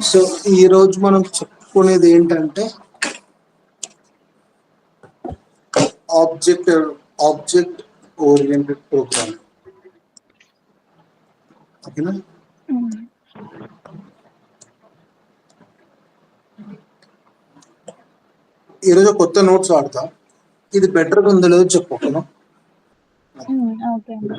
So ఈ రోజు మనం చెప్పుకునేది ఏంటంటే ఆబ్జెక్ట్ ఆబ్జెక్ట్ ఓరియంటెడ్ ప్రోగ్రామ్. ఓకేనా? ఈరోజు కొత్త నోట్స్ వాడతా. ఇది బెటర్గా ఉందో లేదో చెప్పు. ఓకేనా? ఓకే అండి.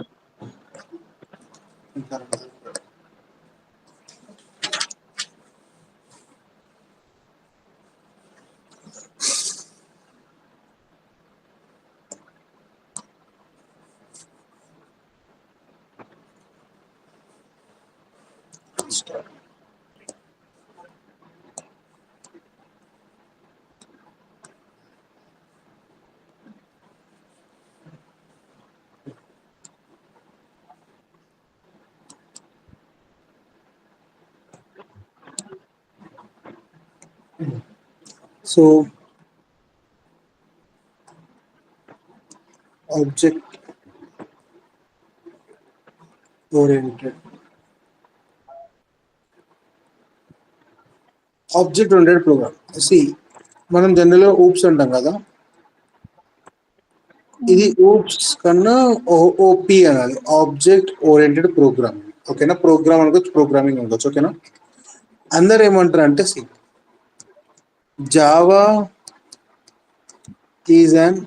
So object oriented object oriented program. మనం జనరల్గా ఊప్స్ అంటాం కదా, ఇది ఊప్స్ కన్నా ఓపి అనాలి, ఆబ్జెక్ట్ ఓరియంటెడ్ ప్రోగ్రామింగ్. ఓకేనా? ప్రోగ్రామ్ అనుకోవచ్చు, ప్రోగ్రామింగ్ అనుకోవచ్చు. ఓకేనా? అందరు ఏమంటారు అంటే Java is an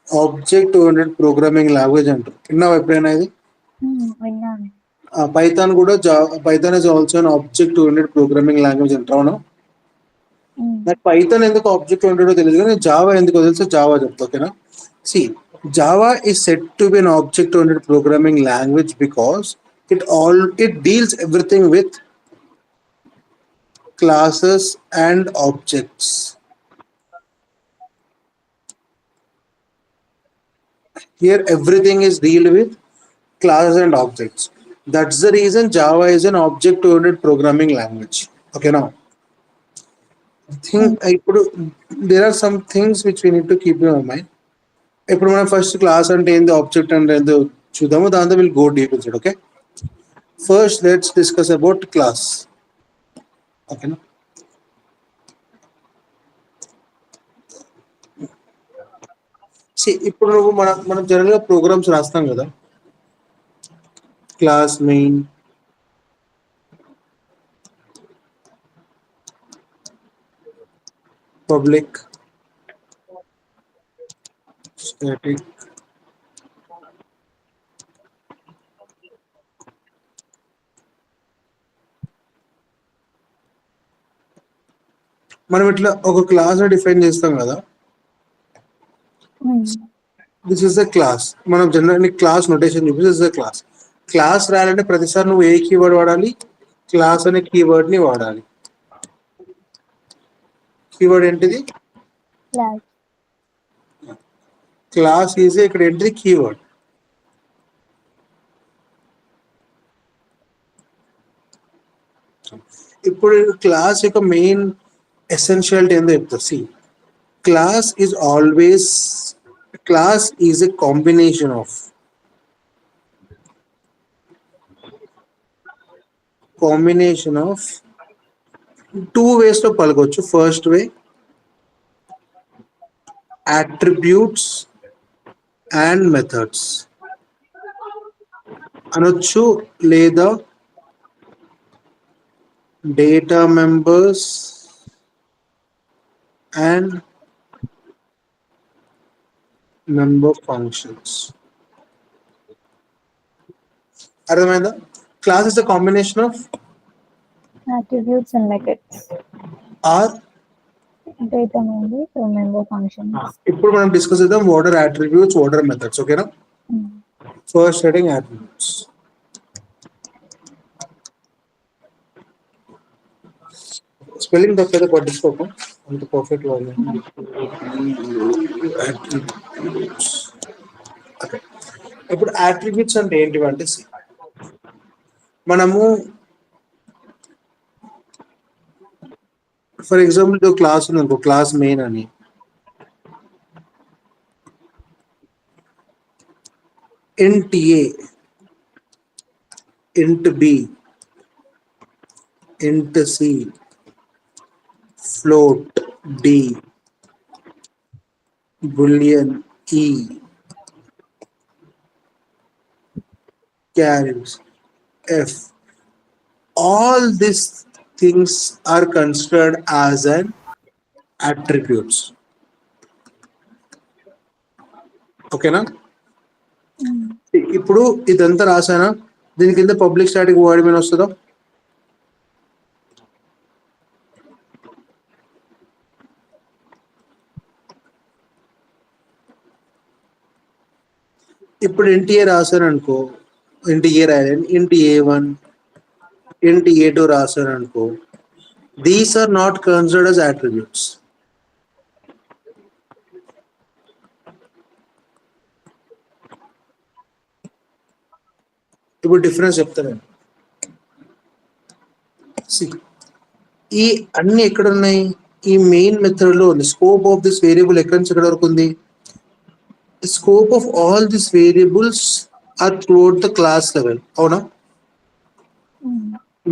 object oriented programming language అంటారు. విన్నావా ఎప్పుడైనా ఇది? విన్నాను. పైథాన్ కూడా Python is also an object oriented programming language అంటారు. అవునా? నాకు పైథాన్ ఎందుకు ఆబ్జెక్ట్ ఓరియంటెడ్ తెలియదు, కానీ జావా ఎందుకు తెలుసు, జావా చెప్తా. ఓకేనా? Java is said to be an object-oriented programming language because it deals everything with classes and objects. Here everything is dealt with classes and objects. That's the reason Java is an object-oriented programming language. Okay, now there are some things which we need to keep in our mind. ఇప్పుడు మనం first class అంటే ఏంది, object అంటే ఏందో చూద్దాము, దాంతో will go deep inside. Okay, first let's discuss about class. ఓకేనా? ఇప్పుడు నువ్వు మనం జనరల్గా ప్రోగ్రామ్స్ రాస్తాం కదా, క్లాస్ మెయిన్, పబ్లిక్, స్టాటిక్, మనం ఇట్లా ఒక క్లాస్ డిఫైన్ చేస్తాం కదా, దిస్ ఇస్ ద క్లాస్. మనం జనరల్ క్లాస్ నోటేషన్ చూపిస్తే ద క్లాస్. క్లాస్ రాయాలంటే ప్రతిసారి నువ్వు ఏ కీవర్డ్ వాడాలి, క్లాస్ అనే కీవర్డ్ ని వాడాలి. కీవర్డ్ ఏంటిది? క్లాస్ ఈజ్ ఇక్కడ ఏంటిది? కీవర్డ్. ఇప్పుడు క్లాస్ యొక్క మెయిన్ ఎసెన్షియాలిటీ ఏందో చెప్తా. Class is always, class is a combination of two ways లో పలకొచ్చు. First way attributes and methods అనొచ్చు, లేదా data members and member functions. అర్థమైందా? Class is the combination of attributes and methods, or data members or member functions. ఇప్పుడు మనం discuss చేద్దాం what are attributes, what are methods. ఓకేనా? First heading attributes. Spelling తప్పేదో పట్టించుకోకు, అంత పర్ఫెక్ట్ వాళ్ళు. ఇప్పుడు అట్రిబ్యూట్స్ అంటే ఏంటివంటే, మనము ఫర్ ఎగ్జాంపుల్ క్లాస్ ఉంది అనుకో, క్లాస్ మెయిన్ అని, int a, int b, int c, float D, boolean E, carries F. All these things are considered as an attributes. ఓకేనా? ఇప్పుడు ఇదంతా రాసానా, దీని కింద పబ్లిక్ స్టాటిక్ వాయిడ్ మెయిన్ వస్తుందా? ఇప్పుడు ఇంటి ఏ రాశాను అనుకో, ఇంటి ఏ రాయాలి, ఇంటి A1 ఇంటి A2 రాశాను అనుకో, these are not considered as attributes. ఇప్పుడు డిఫరెన్స్ చెప్తాను. ఈ అన్ని ఎక్కడ ఉన్నాయి? ఈ మెయిన్ మెథడ్ లో ఉంది. స్కోప్ ఆఫ్ దిస్ వేరియబుల్ ఎక్కడి నుంచి ఎక్కడ వరకు ఉంది? Scope of all this variables are throughout the class level. అవునా?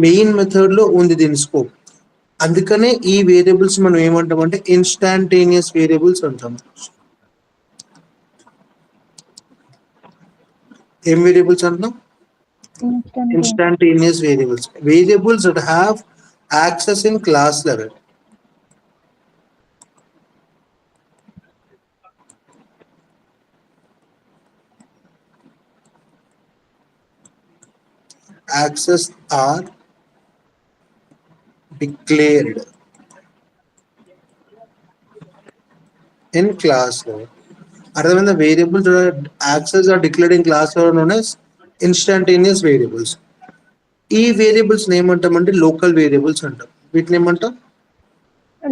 మెయిన్ మెథడ్ లో ఉంది దీని స్కోప్. అందుకనే ఈ వేరియబుల్స్ మనం ఏమంటాం అంటే ఇన్స్టాంటేనియస్ వేరియబుల్స్ అంటాం. ఏం వేరియబుల్స్ అంటాం? Instantaneous variables. Variables that have access in class level. Access are declared in class level. Other than the variables that are access are declared in class level known as instantaneous variables. ఈ variables ఏమంటామంటే local variables అంటాం. వీటిని ఏమంటాం?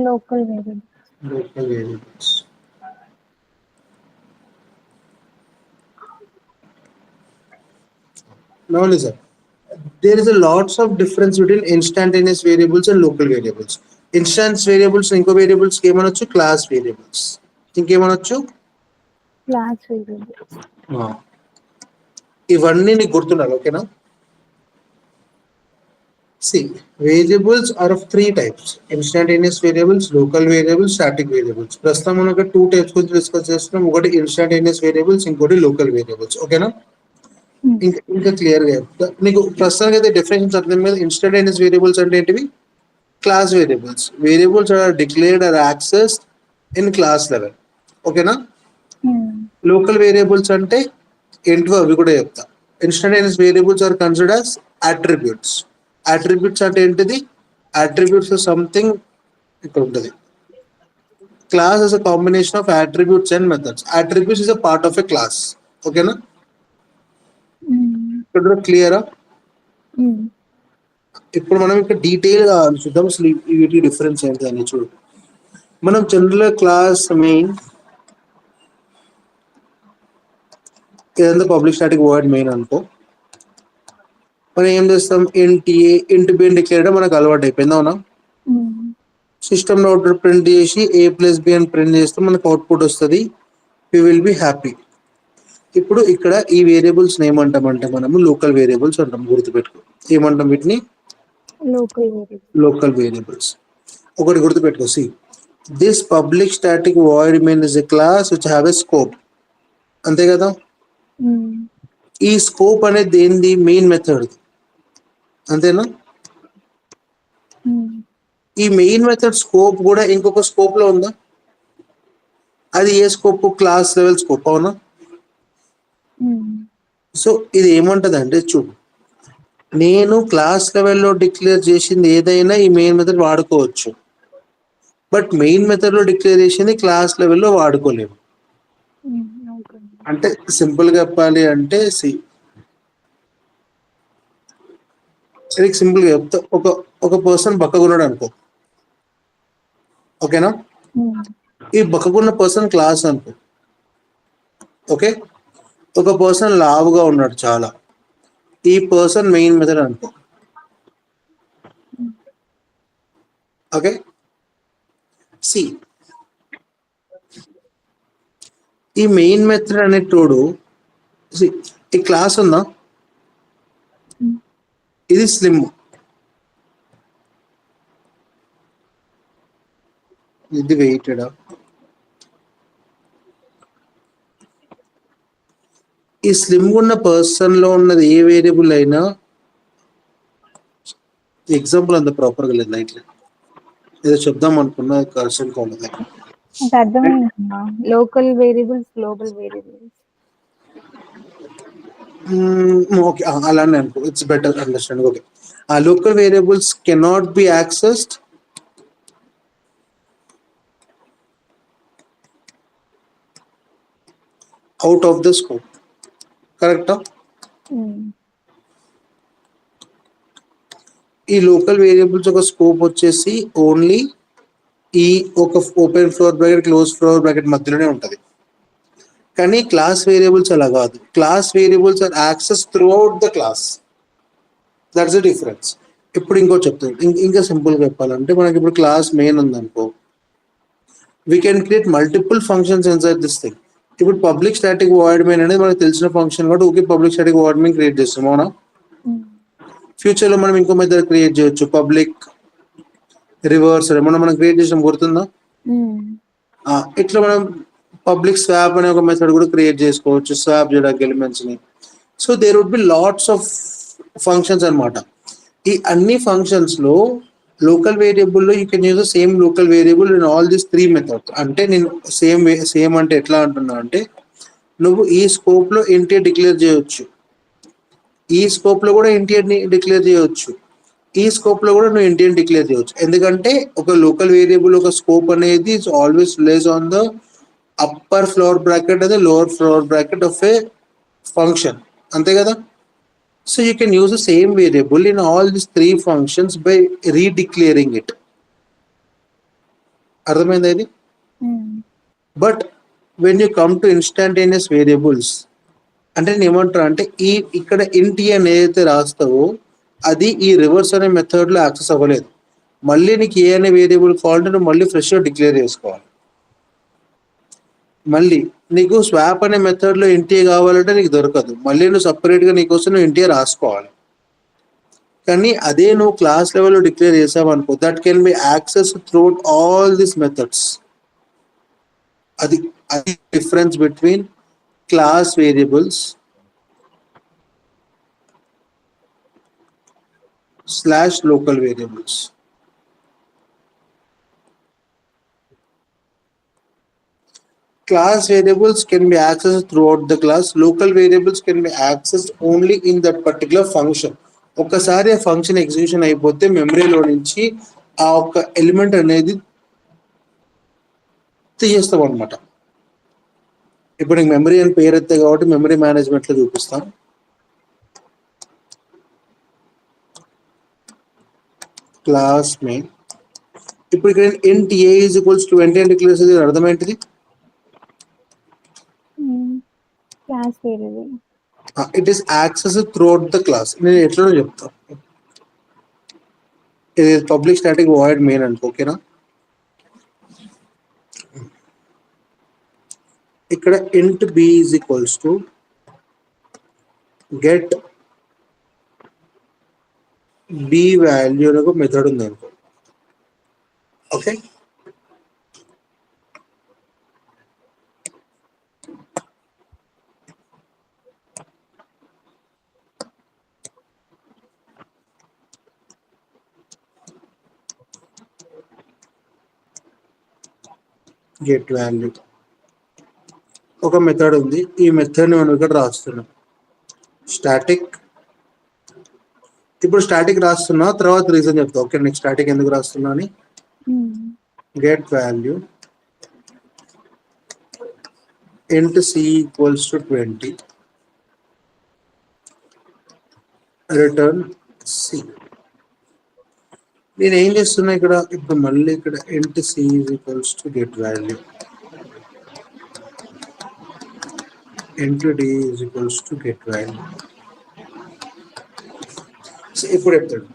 Local variable. Local variables. Now listen, there is a lots of difference between instantaneous variables and local variables. Instance variables ఇంకో variables ఏమనొచ్చు? Class variables. ఇంకేమనొచ్చు? Class variable. ఇవన్నీ నీకు గుర్తుండాలి. ఓకేనా? See, variables are of three types: instantaneous variables, local variables, static variables. ప్రస్తుతం మనం ఒక 2 types గురించి డిస్కస్ చేస్తున్నాం. ఒకటి instantaneous variables, ఇంకోటి local variables. ఓకేనా? ఇంకా క్లియర్ గా చెప్తా నీకు. ప్రస్తుతానికి అయితే డెఫినేషన్స్ అర్థం మీద. ఇన్స్టాంటేనియస్ వేరియబుల్స్ అంటే ఏంటివి? Class variables. Variables are declared or accessed in class level. ఓకేనా? లోకల్ వేరియబుల్స్ అంటే ఏంటివో అవి కూడా చెప్తా. Instantaneous variables are considered as attributes. Attributes అంటే ఏంటిది? అట్రిబ్యూట్స్ సంథింగ్ ఇక్కడ ఉంటుంది. Class is a combination of attributes and methods. Attributes is a part of a class. ఓకేనా? ఇక్కడ క్లియరా? ఇప్పుడు మనం ఇక్కడ డీటెయిల్ గా చూద్దాం అసలు వీటి డిఫరెన్స్ ఏంటి అని. చూడు, మనం జనరల్ క్లాస్ మెయిన్ ఏదైనా పబ్లిక్ స్టాటిక్ వాయిడ్ మెయిన్ అనుకో, మనం ఏం చేస్తాం? ఇంట్ ఏ ఇంట్ బి అని డిక్లేర్ చేయడం మనకు అలవాటు అయిపోయింది. అవునా? సిస్టమ్ అవుట్ ప్రింట్ చేసి A+B అని ప్రింట్ చేస్తే మనకు అవుట్పుట్ వస్తుంది. We will be happy. ఇప్పుడు ఇక్కడ ఈ వేరియబుల్స్ ఏమంటామంటే మనము లోకల్ వేరియబుల్స్ అంటాం. గుర్తుపెట్టుకో, ఏమంటాం వీటిని? Local variables. ఒకటి గుర్తుపెట్టుకో, see this public static void main is a class which have a scope. అంతే కదా? ఈ స్కోప్ అనేది ఏంది? Main method. అంతేనా? ఈ మెయిన్ మెథడ్ స్కోప్ కూడా ఇంకొక స్కోప్ లో ఉందా? అది ఏ స్కోప్? Class level scope. అవునా? సో ఇది ఏమంటది అంటే, చూడు, నేను క్లాస్ లెవెల్లో డిక్లేర్ చేసింది ఏదైనా ఈ మెయిన్ మెథడ్ వాడుకోవచ్చు. బట్ మెయిన్ మెథడ్ లో డిక్లేర్ చేసింది క్లాస్ లెవెల్లో వాడుకోలేము. అంటే సింపుల్ గా చెప్పాలి అంటే, సింపుల్ గా చెప్తా. ఒక పర్సన్ బక్కగున్నాడు అనుకో. ఓకేనా? ఈ బక్కగున్న పర్సన్ క్లాస్ అనుకో. ఓకే? ఒక పర్సన్ లావుగా ఉన్నాడు చాలా. ఈ పర్సన్ మెయిన్ మెథడ్ అనుకో. ఓకే? సి ఈ మెయిన్ మెథడ్ అనే తోడు ఈ క్లాస్ ఉందా? ఇది స్లిమ్. ఇది వెయిటెడా? ఈ స్లిమ్ ఉన్న పర్సన్ లో ఉన్నది ఏ వేరియబుల్ అయినా ఎగ్జాంపుల్ అంత ప్రాపర్గా లేదు. లైట్ ఏదో చెప్దాం అనుకున్నా కరెక్షన్ కాలేదు. అంటే అర్థమైందా? Local variables, global variables. Okay, అలానే అనుకో. It's better understanding. ఓకే, ఆ local variables cannot be accessed out of the scope. కరెక్టా? ఈ లోకల్ వేరియబుల్స్ ఒక స్కోప్ వచ్చేసి ఓన్లీ ఈ ఒక open flower bracket close flower bracket మధ్యలోనే ఉంటుంది. కానీ క్లాస్ వేరియబుల్స్ అలా కాదు. Class variables are access throughout the class. That's the difference. ఇప్పుడు ఇంకో చెప్తాను. ఇంకా సింపుల్గా చెప్పాలంటే మనకి ఇప్పుడు క్లాస్ మెయిన్ ఉందనుకో, we can create multiple functions inside this thing. ఇప్పుడు పబ్లిక్ స్టాటిక్ వాయిడ్ మెయిన్ అనేది మనకు తెలిసిన ఫంక్షన్ కాబట్టి okay public static void main create చేస్తాం. అవునా? ఫ్యూచర్ లో మనం ఇంకో మెథడ్ క్రియేట్ చేయొచ్చు, పబ్లిక్ రివర్స్. మనం క్రియేట్ చేసాం, గుర్తుందా? ఇట్లా మనం పబ్లిక్ స్వాప్ అనే ఒక మెథడ్ కూడా క్రియేట్ చేసుకోవచ్చు, స్వాప్ చేయడానికి ఎలిమెంట్స్ ని. So there would be lots of functions అనమాట. ఈ అన్ని ఫంక్షన్స్ లో లోకల్ వేరియబుల్ లో you can use the same local variable in all these 3 methods. అంటే నేను సేమ్ అంటే ఎట్లా అంటున్నా అంటే, నువ్వు ఈ స్కోప్ లో ఇంటీజర్ డిక్లేర్ చేయొచ్చు, ఈ స్కోప్ లో కూడా ఇంటీజర్ డిక్లేర్ చేయొచ్చు, ఈ స్కోప్ లో కూడా నువ్వు ఇంటీజర్ డిక్లేర్ చేయొచ్చు. ఎందుకంటే ఒక లోకల్ వేరియబుల్ ఒక స్కోప్ అనేది it's always relies on the upper floor bracket అదే lower floor bracket of a function. అంతే కదా? So you can use the same variable in all these 3 functions by redeclaring it. అర్థమైందా ఇది? But when you come to instantaneous variables అంటే నేను ఏమంటారా అంటే, ఇక్కడ ఇంటి అని ఏదైతే రాస్తావో అది ఈ రివర్స్ అనే మెథడ్ లో యాక్సెస్ అవ్వలేదు. మళ్ళీ నీకు ఏ అనే వేరియబుల్ కావాలంటే నువ్వు మళ్ళీ ఫ్రెష్ గా డిక్లేర్ చేసుకోవాలి. మళ్ళీ నీకు స్వాప్ అనే మెథడ్ లో ఇంటి కావాలంటే నీకు దొరకదు, మళ్ళీ నువ్వు సపరేట్ గా నీకోసం నువ్వు ఇంటి రాసుకోవాలి. కానీ అదే నువ్వు క్లాస్ లెవెల్లో డిక్లేర్ చేసావు అనుకో, that can be access throughout all this methods. అది difference between class variables / local variables. Class variables can be accessed throughout the class. Local variables can be accessed only in that particular function. ఒకసారి ఆ function execution అయిపోతే మెమరీలో నుంచి ఆ ఒక element అనేది తీసేస్తాం అనమాట. ఇప్పుడు నీకు మెమరీ అని పేరు ఎత్తే కాబట్టి మెమరీ మేనేజ్మెంట్ లో చూపిస్తాం. Class main. ఇప్పుడు ఇక్కడ int a is equals to 20 అని డిక్లేర్ చేసేది అర్థం ఏంటిది? Class variable. It is access throughout the class. నేను ఎట్లా చెప్తా, ఇది పబ్లిక్ స్టాటిక్ వాయిడ్ మెయిన్ అనుకో, ఓకేనా? ఇక్కడ int b is equals to get b value అనే ఒక మెథడ్ ఉంది అనుకో, ఓకే? గెట్ వాల్యూ ఒక మెథడ్ ఉంది. ఈ మెథడ్ ని మనం ఇక్కడ రాస్తున్నాం, స్టాటిక్. ఇప్పుడు స్టాటిక్ రాస్తున్నా, తర్వాత రీజన్ చెప్తా, ఓకే? నెక్స్ట్ స్టాటిక్ ఎందుకు రాస్తున్నా అని. Get value int c equals to 20, return c. నేను ఏం చేస్తున్నా ఇక్కడ, ఇప్పుడు మళ్ళీ ఇక్కడ int c is equals to get value, int d is equals to get value. ఇప్పుడు చెప్తాడు,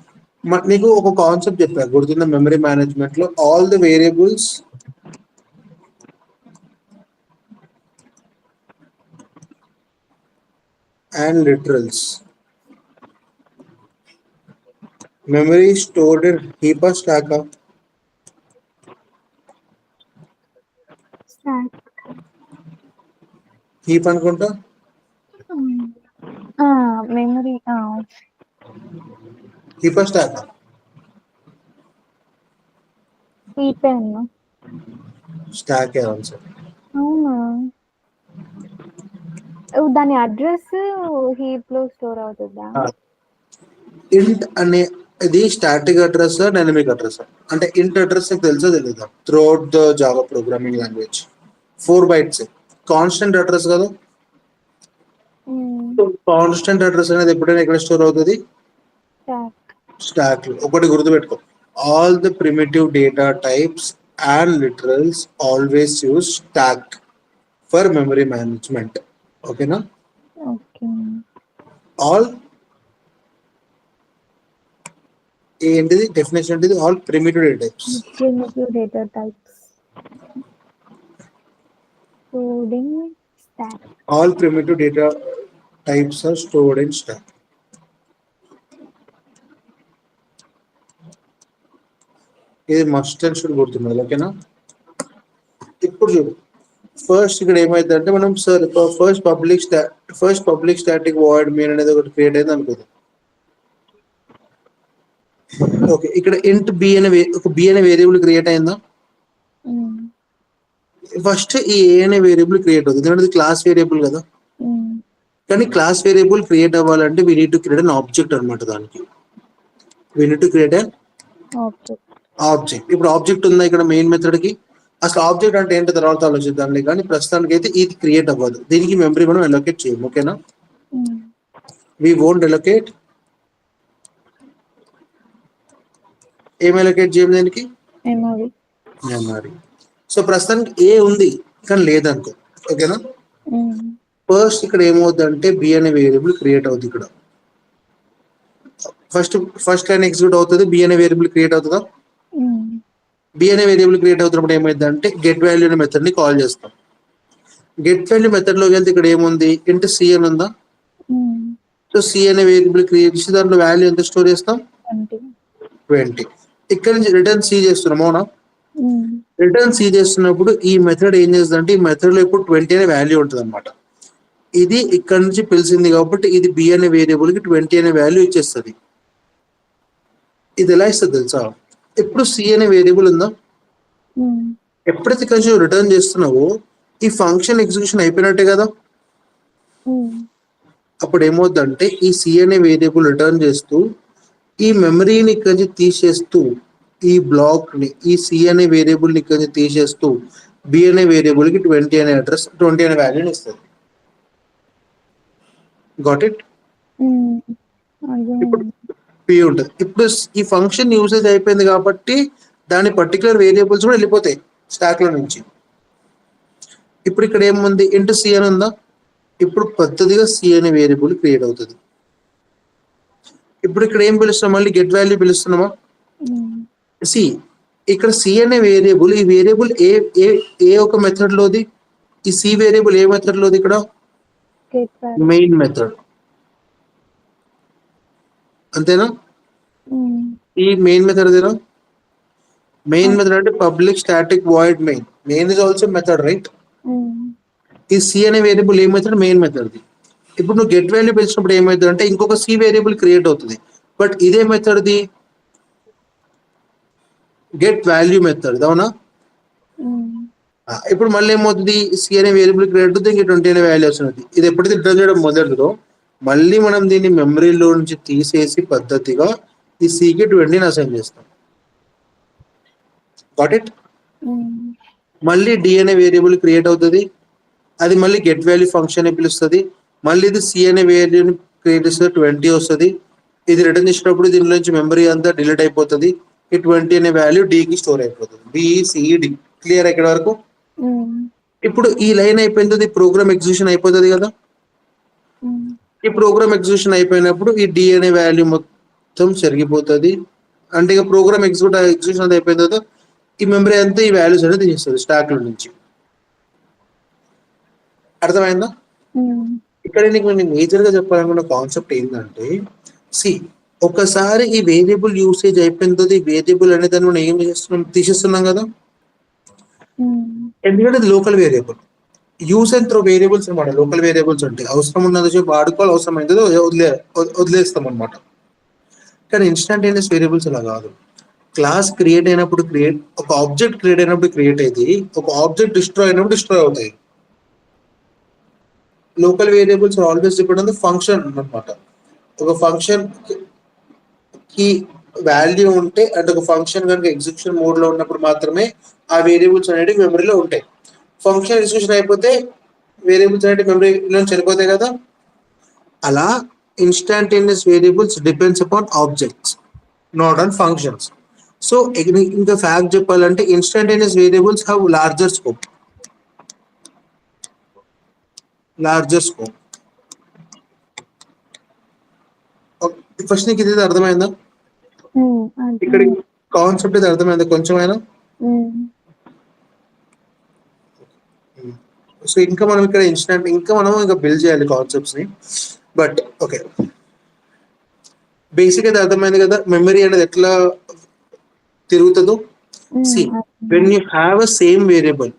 నీకు ఒక కాన్సెప్ట్ చెప్పారు గుర్తుందా మెమరీ మేనేజ్మెంట్ లో, all the variables and literals memory stored in heap or stack. Stack. Heap అనుకుంటా. మెమరీ. Heap stack. హీపే అన్నా. Stack also. అవునా, దాని అడ్రస్ హీప్ లో స్టోర్ అవుతుందా? ఇంట్ అనే ఇది స్టాటిక్ అడ్రస్, డైనమిక్ అడ్రస్. అంటే ఇంట్ అడ్రస్ తెలుసో తెలీదా? Throughout the Java programming language 4 bytes constant address కదా. కాన్స్టెంట్ అడ్రస్ అనేది ఎప్పుడైనా ఎక్కడ స్టోర్ అవుతుంది? స్టాక్. స్టాక్ లో. ఒకటి గుర్తుపెట్టుకో, all the primitive data types and literals always use stock for memory management. ఓకేనా? ఓకే. ఆల్ ఏంటిది డెఫినేషన్? ఏంటిది? All primitive data types. Primitive data types stored in stack. All primitive data types are stored in stack. ఇది must and should గుర్తున్నది. ఓకేనా? ఇప్పుడు చూడు, first ఇక్కడ ఏమైంది అంటే మనం first public static void main అనేది ఒకటి క్రియేట్ అయింది అనుకుందాం. ఓకే, ఇక్కడ ఇంట్ బి అనే ఒక బి అనే వేరియబుల్ క్రియేట్ అయిందా? ఫస్ట్ ఈ ఏ అనే వేరియబుల్ క్రియేట్ అవుతుంది, ఎందుకంటే క్లాస్ వేరియబుల్ కదా. కానీ క్లాస్ వేరియబుల్ క్రియేట్ అవ్వాలంటే we need to create an object అనమాట. దానికి we need to create an object. ఇప్పుడు ఆబ్జెక్ట్ ఉందా ఇక్కడ మెయిన్ మెథడ్ కి? అసలు ఆబ్జెక్ట్ అంటే ఏంటో తర్వాత ఆలోచిద్దాంలే, కానీ ప్రస్తుతానికి అయితే ఇది క్రియేట్ అవ్వదు. దీనికి మెమరీ మనం అలొకేట్ చేయము. ఓకేనా? We won't allocate. ఏం అలొకేట్ చేయం దీనికి? మెమరీ. సో ప్రస్తుతానికి ఏ ఉంది కానీ లేదనుకో. ఓకేనా? ఫస్ట్ ఇక్కడ ఏమవుతుందంటే బి అనే వేరియబుల్ క్రియేట్ అవుతుంది. ఇక్కడ ఫస్ట్ లైన్ ఎగ్జిక్యూట్ అవుతుంది, బి అనే వేరియబుల్ క్రియేట్ అవుతుందా? బి అనే వేరియబుల్ క్రియేట్ అవుతున్నప్పుడు ఏమైందంటే గెట్ వాల్యూ అనే మెథడ్ ని కాల్ చేస్తాం. గెట్ వాల్యూ మెథడ్ లోకి వెళ్తే ఇక్కడ ఏముంది? ఇంట్ సి అని ఉందా? సో సి అనే వేరియబుల్ క్రియేట్ చేసి దాంట్లో వాల్యూ ఎంత స్టోర్ చేస్తాం? 20. ఇక్కడ నుంచి రిటర్న్ సి చేస్తున్నాం. అవునా? రిటర్న్ సి చేస్తున్నప్పుడు ఈ మెథడ్ ఏం చేస్తుందంటే ఈ మెథడ్ లో ఇప్పుడు 20 అనే వాల్యూ ఉంటుంది అనమాట. ఇది ఇక్కడ నుంచి పిలిచింది కాబట్టి ఇది బి అనే వేరియబుల్ కి 20 అనే వాల్యూ ఇచ్చేస్తుంది. ఇది ఎలా ఇస్తుంది తెలుసా? ఇప్పుడు సి అనే వేరియబుల్ ఉందా? ఎప్పుడైతే కొంచెం రిటర్న్ చేస్తున్నావో ఈ ఫంక్షన్ ఎగ్జిక్యూషన్ అయిపోయినట్టే కదా. అప్పుడు ఏమవుతుందంటే ఈ సి అనే వేరియబుల్ రిటర్న్ చేస్తూ ఈ మెమరీని ఇక్కడి నుంచి తీసేస్తూ ఈ బ్లాక్ ని, ఈ సి అనే వేరియబుల్ ని ఇక్కడి నుంచి తీసేస్తూ బి అనే వేరియబుల్ కి 20 అనే అడ్రస్, 20 అనే వాల్యూని ఇస్తుంది. Got it? ఇప్పుడు పి ఉంటుంది. ఇప్పుడు ఈ ఫంక్షన్ యూసేజ్ అయిపోయింది కాబట్టి దాని పర్టికులర్ వేరియబుల్స్ కూడా వెళ్ళిపోతాయి స్టాక్ లో నుంచి. ఇప్పుడు ఇక్కడ ఏముంది? ఇంటూ సి అని ఉందా? ఇప్పుడు పద్ధతిగా సి అనే వేరియబుల్ క్రియేట్ అవుతుంది. ఇప్పుడు ఇక్కడ ఏం పిలుస్తున్నాం? మళ్ళీ గెట్ వాల్యూ పిలుస్తున్నామా? సి. ఇక్కడ సి అనే వేరియబుల్, ఈ వేరియబుల్ ఏ ఒక మెథడ్ లోది? ఈ సి వేరియబుల్ ఏ మెథడ్ లోది? ఇక్కడ మెయిన్ మెథడ్. అంతేనా? ఈ మెయిన్ మెథడ్ అదేనా? మెయిన్ మెథడ్ అంటే public static void main. Main is also method, right? ఈ సి అనే వేరియబుల్ ఏ మెథడ్? Main method. ఇప్పుడు నువ్వు గెట్ వాల్యూ పిలిచినప్పుడు ఏమవుతుంది అంటే ఇంకొక సి వేరియబుల్ క్రియేట్ అవుతుంది. బట్ ఇదే మెథడ్ది గెట్ వాల్యూ మెథడ్. అవునా? ఇప్పుడు మళ్ళీ ఏమవుతుంది? సి అనే వేరియబుల్ క్రియేట్ అవుతుంది, ఇంక 20 అనే వాల్యూ వస్తుంది. ఇది ఎప్పుడైతే రిటర్న్ చేయడం మొదలుదో మళ్ళీ మనం దీన్ని మెమరీలో నుంచి తీసేసి పద్ధతిగా ఈ సికి 20ని అసైన్ చేస్తాం. Got it? మళ్ళీ డి అనే వేరియబుల్ క్రియేట్ అవుతుంది, అది మళ్ళీ గెట్ వాల్యూ ఫంక్షన్ అని పిలుస్తుంది. మళ్ళీ ఇది సి అనే వేరియబుల్ క్రియేట్ చేస్తుంది, 20 వస్తుంది. ఇది రిటర్న్ చేసినప్పుడు దీని నుంచి మెమరీ అంతా డిలీట్ అయిపోతుంది. ఈ 20 అనే వాల్యూ డికి స్టోర్ అయిపోతుంది. బిసిడి. క్లియర్ ఇక్కడ వరకు? ఇప్పుడు ఈ లైన్ అయిపోయింది, ప్రోగ్రామ్ ఎగ్జిక్యూషన్ అయిపోతుంది కదా. ఈ ప్రోగ్రామ్ ఎగ్జిక్యూషన్ అయిపోయినప్పుడు ఈ డి అనే వాల్యూ మొత్తం జరిగిపోతుంది. అంటే ఇక ప్రోగ్రామ్ ఎగ్జిక్యూషన్ అది అయిపోయిన తర్వాత ఈ మెమరీ అంతా ఈ వాల్యూస్ అనేది తీసేస్తుంది స్టాక్ లో నుంచి. అర్థమైందా? ఇక్కడ నీకు నేను మేజర్ గా చెప్పాలనుకున్న కాన్సెప్ట్ ఏంటంటే, సి ఒకసారి ఈ వేరియబుల్ యూసేజ్ అయిపోయిన తర్వాత ఈ వేరియబుల్ అనే దాన్ని మనం ఏం చేస్తున్నాం? తీసేస్తున్నాం కదా. ఎందుకంటే ఇది local variable. Use and throw variables అనమాట. లోకల్ వేరియబుల్స్ ఉంటాయి, అవసరం ఉన్నది చెప్పి వాడుకోవాలి, అవసరం అయితే వదిలేస్తాం అనమాట. కానీ ఇన్స్టాంటేనియస్ వేరియబుల్స్ అలా కాదు. క్లాస్ క్రియేట్ అయినప్పుడు ఒక ఆబ్జెక్ట్ క్రియేట్ అయినప్పుడు క్రియేట్ అయ్యి, ఒక ఆబ్జెక్ట్ డిస్ట్రాయ్ అయినప్పుడు డిస్ట్రాయ్ అవుతాయి. Local variables always depend on the function అనమాట. ఒక ఫంక్షన్ కి వాల్యూ ఉంటే అంటే ఒక ఫంక్షన్ కనుక ఎగ్జిక్యూషన్ మోడ్ లో ఉన్నప్పుడు మాత్రమే ఆ వేరియబుల్స్ అనేవి మెమరీలో ఉంటాయి. ఫంక్షన్ ఎగ్జిక్యూషన్ అయిపోతే వేరియబుల్స్ అనేవి మెమరీలో చనిపోతాయి కదా. అలా instantaneous variables depends upon objects, not on functions. So ఇంకా ఫ్యాక్ట్ చెప్పాలంటే instantaneous variables have larger scope. First నీకు ఇది అర్థమైందా? ఇక్కడ కాన్సెప్ట్ ఇది అర్థమైందా కొంచెమైనా? సో ఇంకా మనం ఇక్కడ ఇంకా బిల్డ్ చేయాలి కాన్సెప్ట్స్ ని. బట్ ఓకే, బేసిక్ అయితే అర్థమైంది కదా మెమరీ అనేది ఎట్లా తిరుగుతుందో. See when you have a same variable,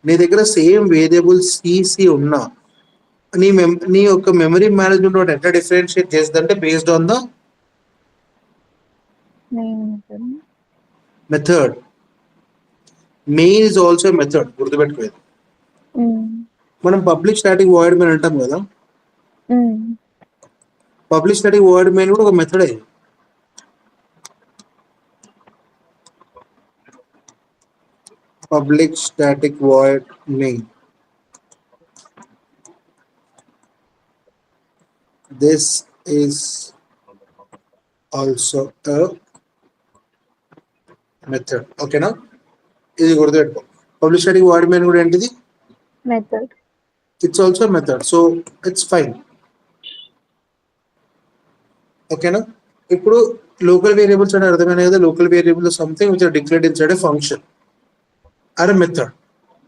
నీ దగ్గర సేమ్ వేరియబుల్ సిసి ఉన్నా నీ యొక్క మెమరీ మేనేజ్మెంట్ ఎట్లా డిఫరెన్షియేట్ చేస్తుందంటే based on the method. Main is also method, గుర్తుపెట్టుకోలేదు. మనం పబ్లిక్ స్టాటిక్ వాయిడ్ మెయిన్ అంటాం కదా, పబ్లిక్ స్టాటిక్ వాయిడ్ మెయిన్ కూడా ఒక మెథడ్ అయ్యింది. Public static void main, this is also a method. ఓకేనా, ఇది గుర్తుపెట్టుకో. పబ్లిక్ స్టాటిక్ వాయిడ్ మెయిన్ కూడా ఏంటిది? Method. It's also method, so it's fine. ఓకేనా, ఇప్పుడు లోకల్ వేరియబుల్స్ అంటే అర్థమైన కదా. Local variable something which are declared inside a function or a method.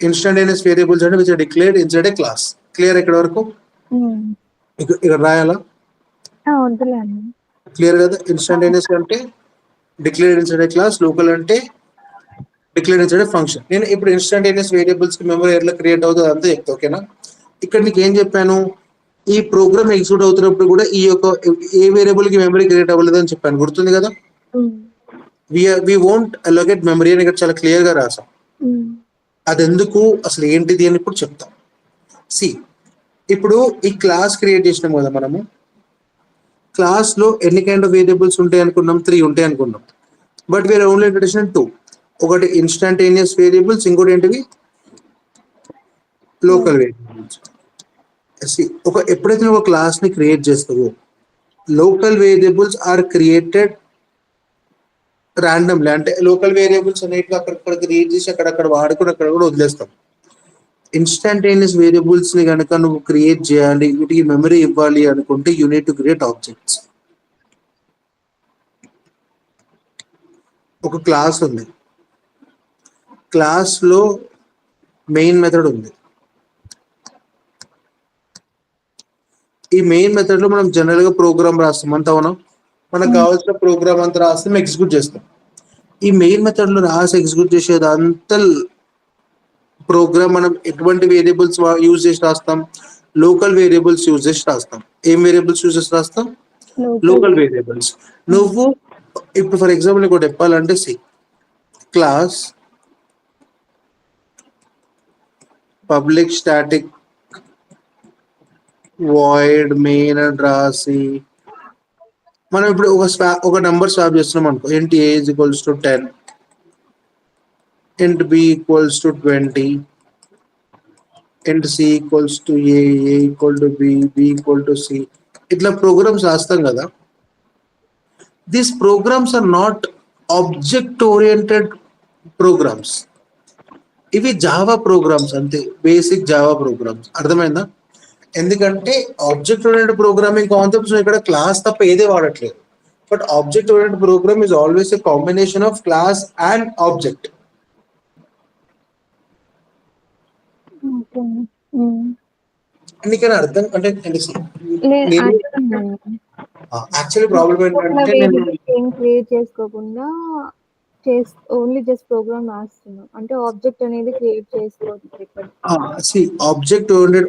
Instantaneous variables అంటే which are declared inside a class. Clear ఇక్కడ వరకు? ఇక్కడ రాయాలా? క్లియర్ కదా. ఇన్స్టాంటేనియస్ అంటే declared inside a class, local అంటే డిక్లేర్డ్ ఇన్సైడ్ ఏ ఫంక్షన్. నేను ఇప్పుడు ఇన్స్టాంటేనియస్ వేరియబుల్స్ కి మెమరీ ఎట్లా క్రియేట్ అవుతుంది అంతే చెప్తా. ఓకేనా, ఇక్కడ నీకు ఏం చెప్పాను, ఈ ప్రోగ్రామ్ ఎగ్జిక్యూట్ అవుతున్నప్పుడు కూడా ఈ యొక్క ఏ వేరియబుల్ కి మెమరీ క్రియేట్ అవ్వలేదు అని చెప్పాను, గుర్తుంది కదా. వి వోంట్ అలొకేట్ మెమరీ అని ఇక్కడ చాలా క్లియర్ గా రాసాం. అది ఎందుకు, అసలు ఏంటిది అని ఇప్పుడు చెప్తాం. సి, ఇప్పుడు ఈ క్లాస్ క్రియేట్ చేసినాం కదా మనము. క్లాస్ లో ఎన్ని కైండ్ ఆఫ్ వేరియబుల్స్ ఉంటాయి అనుకున్నాం? 3 ఉంటాయి అనుకున్నాం. But we are only introduction 2. ఒకటి ఇన్స్టాంటేనియస్ వేరియబుల్స్, ఇంకోటి ఏంటివి? Local variables. ఎప్పుడైతే నువ్వు క్లాస్ ని క్రియేట్ చేస్తావో, local variables are created randomly. అంటే లోకల్ వేరియబుల్స్ అనేవి అక్కడ క్రియేట్ చేసి అక్కడక్కడ వాడుకుని అక్కడ కూడా వదిలేస్తాం. ఇన్స్టాంటేనియస్ వేరియబుల్స్ ని కనుక నువ్వు క్రియేట్ చేయాలి, వీటికి మెమరీ ఇవ్వాలి అనుకుంటే you need to create objects. ఒక క్లాస్ ఉంది, క్లాస్ లో మెయిన్ మెథడ్ ఉంది. ఈ మెయిన్ మెథడ్ లో మనం జనరల్ గా ప్రోగ్రామ్ రాస్తాం అంత. అవునా, మనకు కావాల్సిన ప్రోగ్రామ్ అంతా రాస్తాం, ఎగ్జిక్యూట్ చేస్తాం. ఈ మెయిన్ మెథడ్ లో రాసి ఎగ్జిక్యూట్ చేసేది అంతా ప్రోగ్రామ్ మనం ఎటువంటి వేరియబుల్స్ యూజ్ చేసి రాస్తాం? లోకల్ వేరియబుల్స్ యూజ్ చేసి రాస్తాం. ఏం వేరియబుల్స్ యూజ్ చేసి రాస్తాం? Local variables. నువ్వు ఇప్పుడు ఫర్ ఎగ్జాంపుల్ ఇంకోటి చెప్పాలంటే, see class public static void main అని రాసి మనం ఇప్పుడు ఒక నెంబర్ స్వాప్ చేస్తున్నాం అనుకో. ఇంట్ a is equals to 10, int b equals to 20, int c equals to a equal to b equal to c. ఇట్లా ప్రోగ్రామ్స్ రాస్తాం కదా. These programs are not object oriented programs. ఇవి జావా ప్రోగ్రామ్స్ అంతే, basic Java programs. అర్థమైందా? ఎందుకంటే object oriented programming concepts ఇక్కడ class తప్ప ఏదే వాడట్లేదు. But object oriented program is always a combination of class and object. నీకైనా అర్థం అంటే యాక్చువల్లీ ప్రాబ్లం ఏంటంటే క్రియేట్ చేసుకోకుండా ఓన్లీ జస్ట్ ప్రోగ్రామ్ రాస్తున్నాం అంటే ఆబ్జెక్ట్ అనేది క్రియేట్ చేసుకోవచ్చు ఇక్కడ. సి ఆబ్జెక్ట్ ఓరియంటెడ్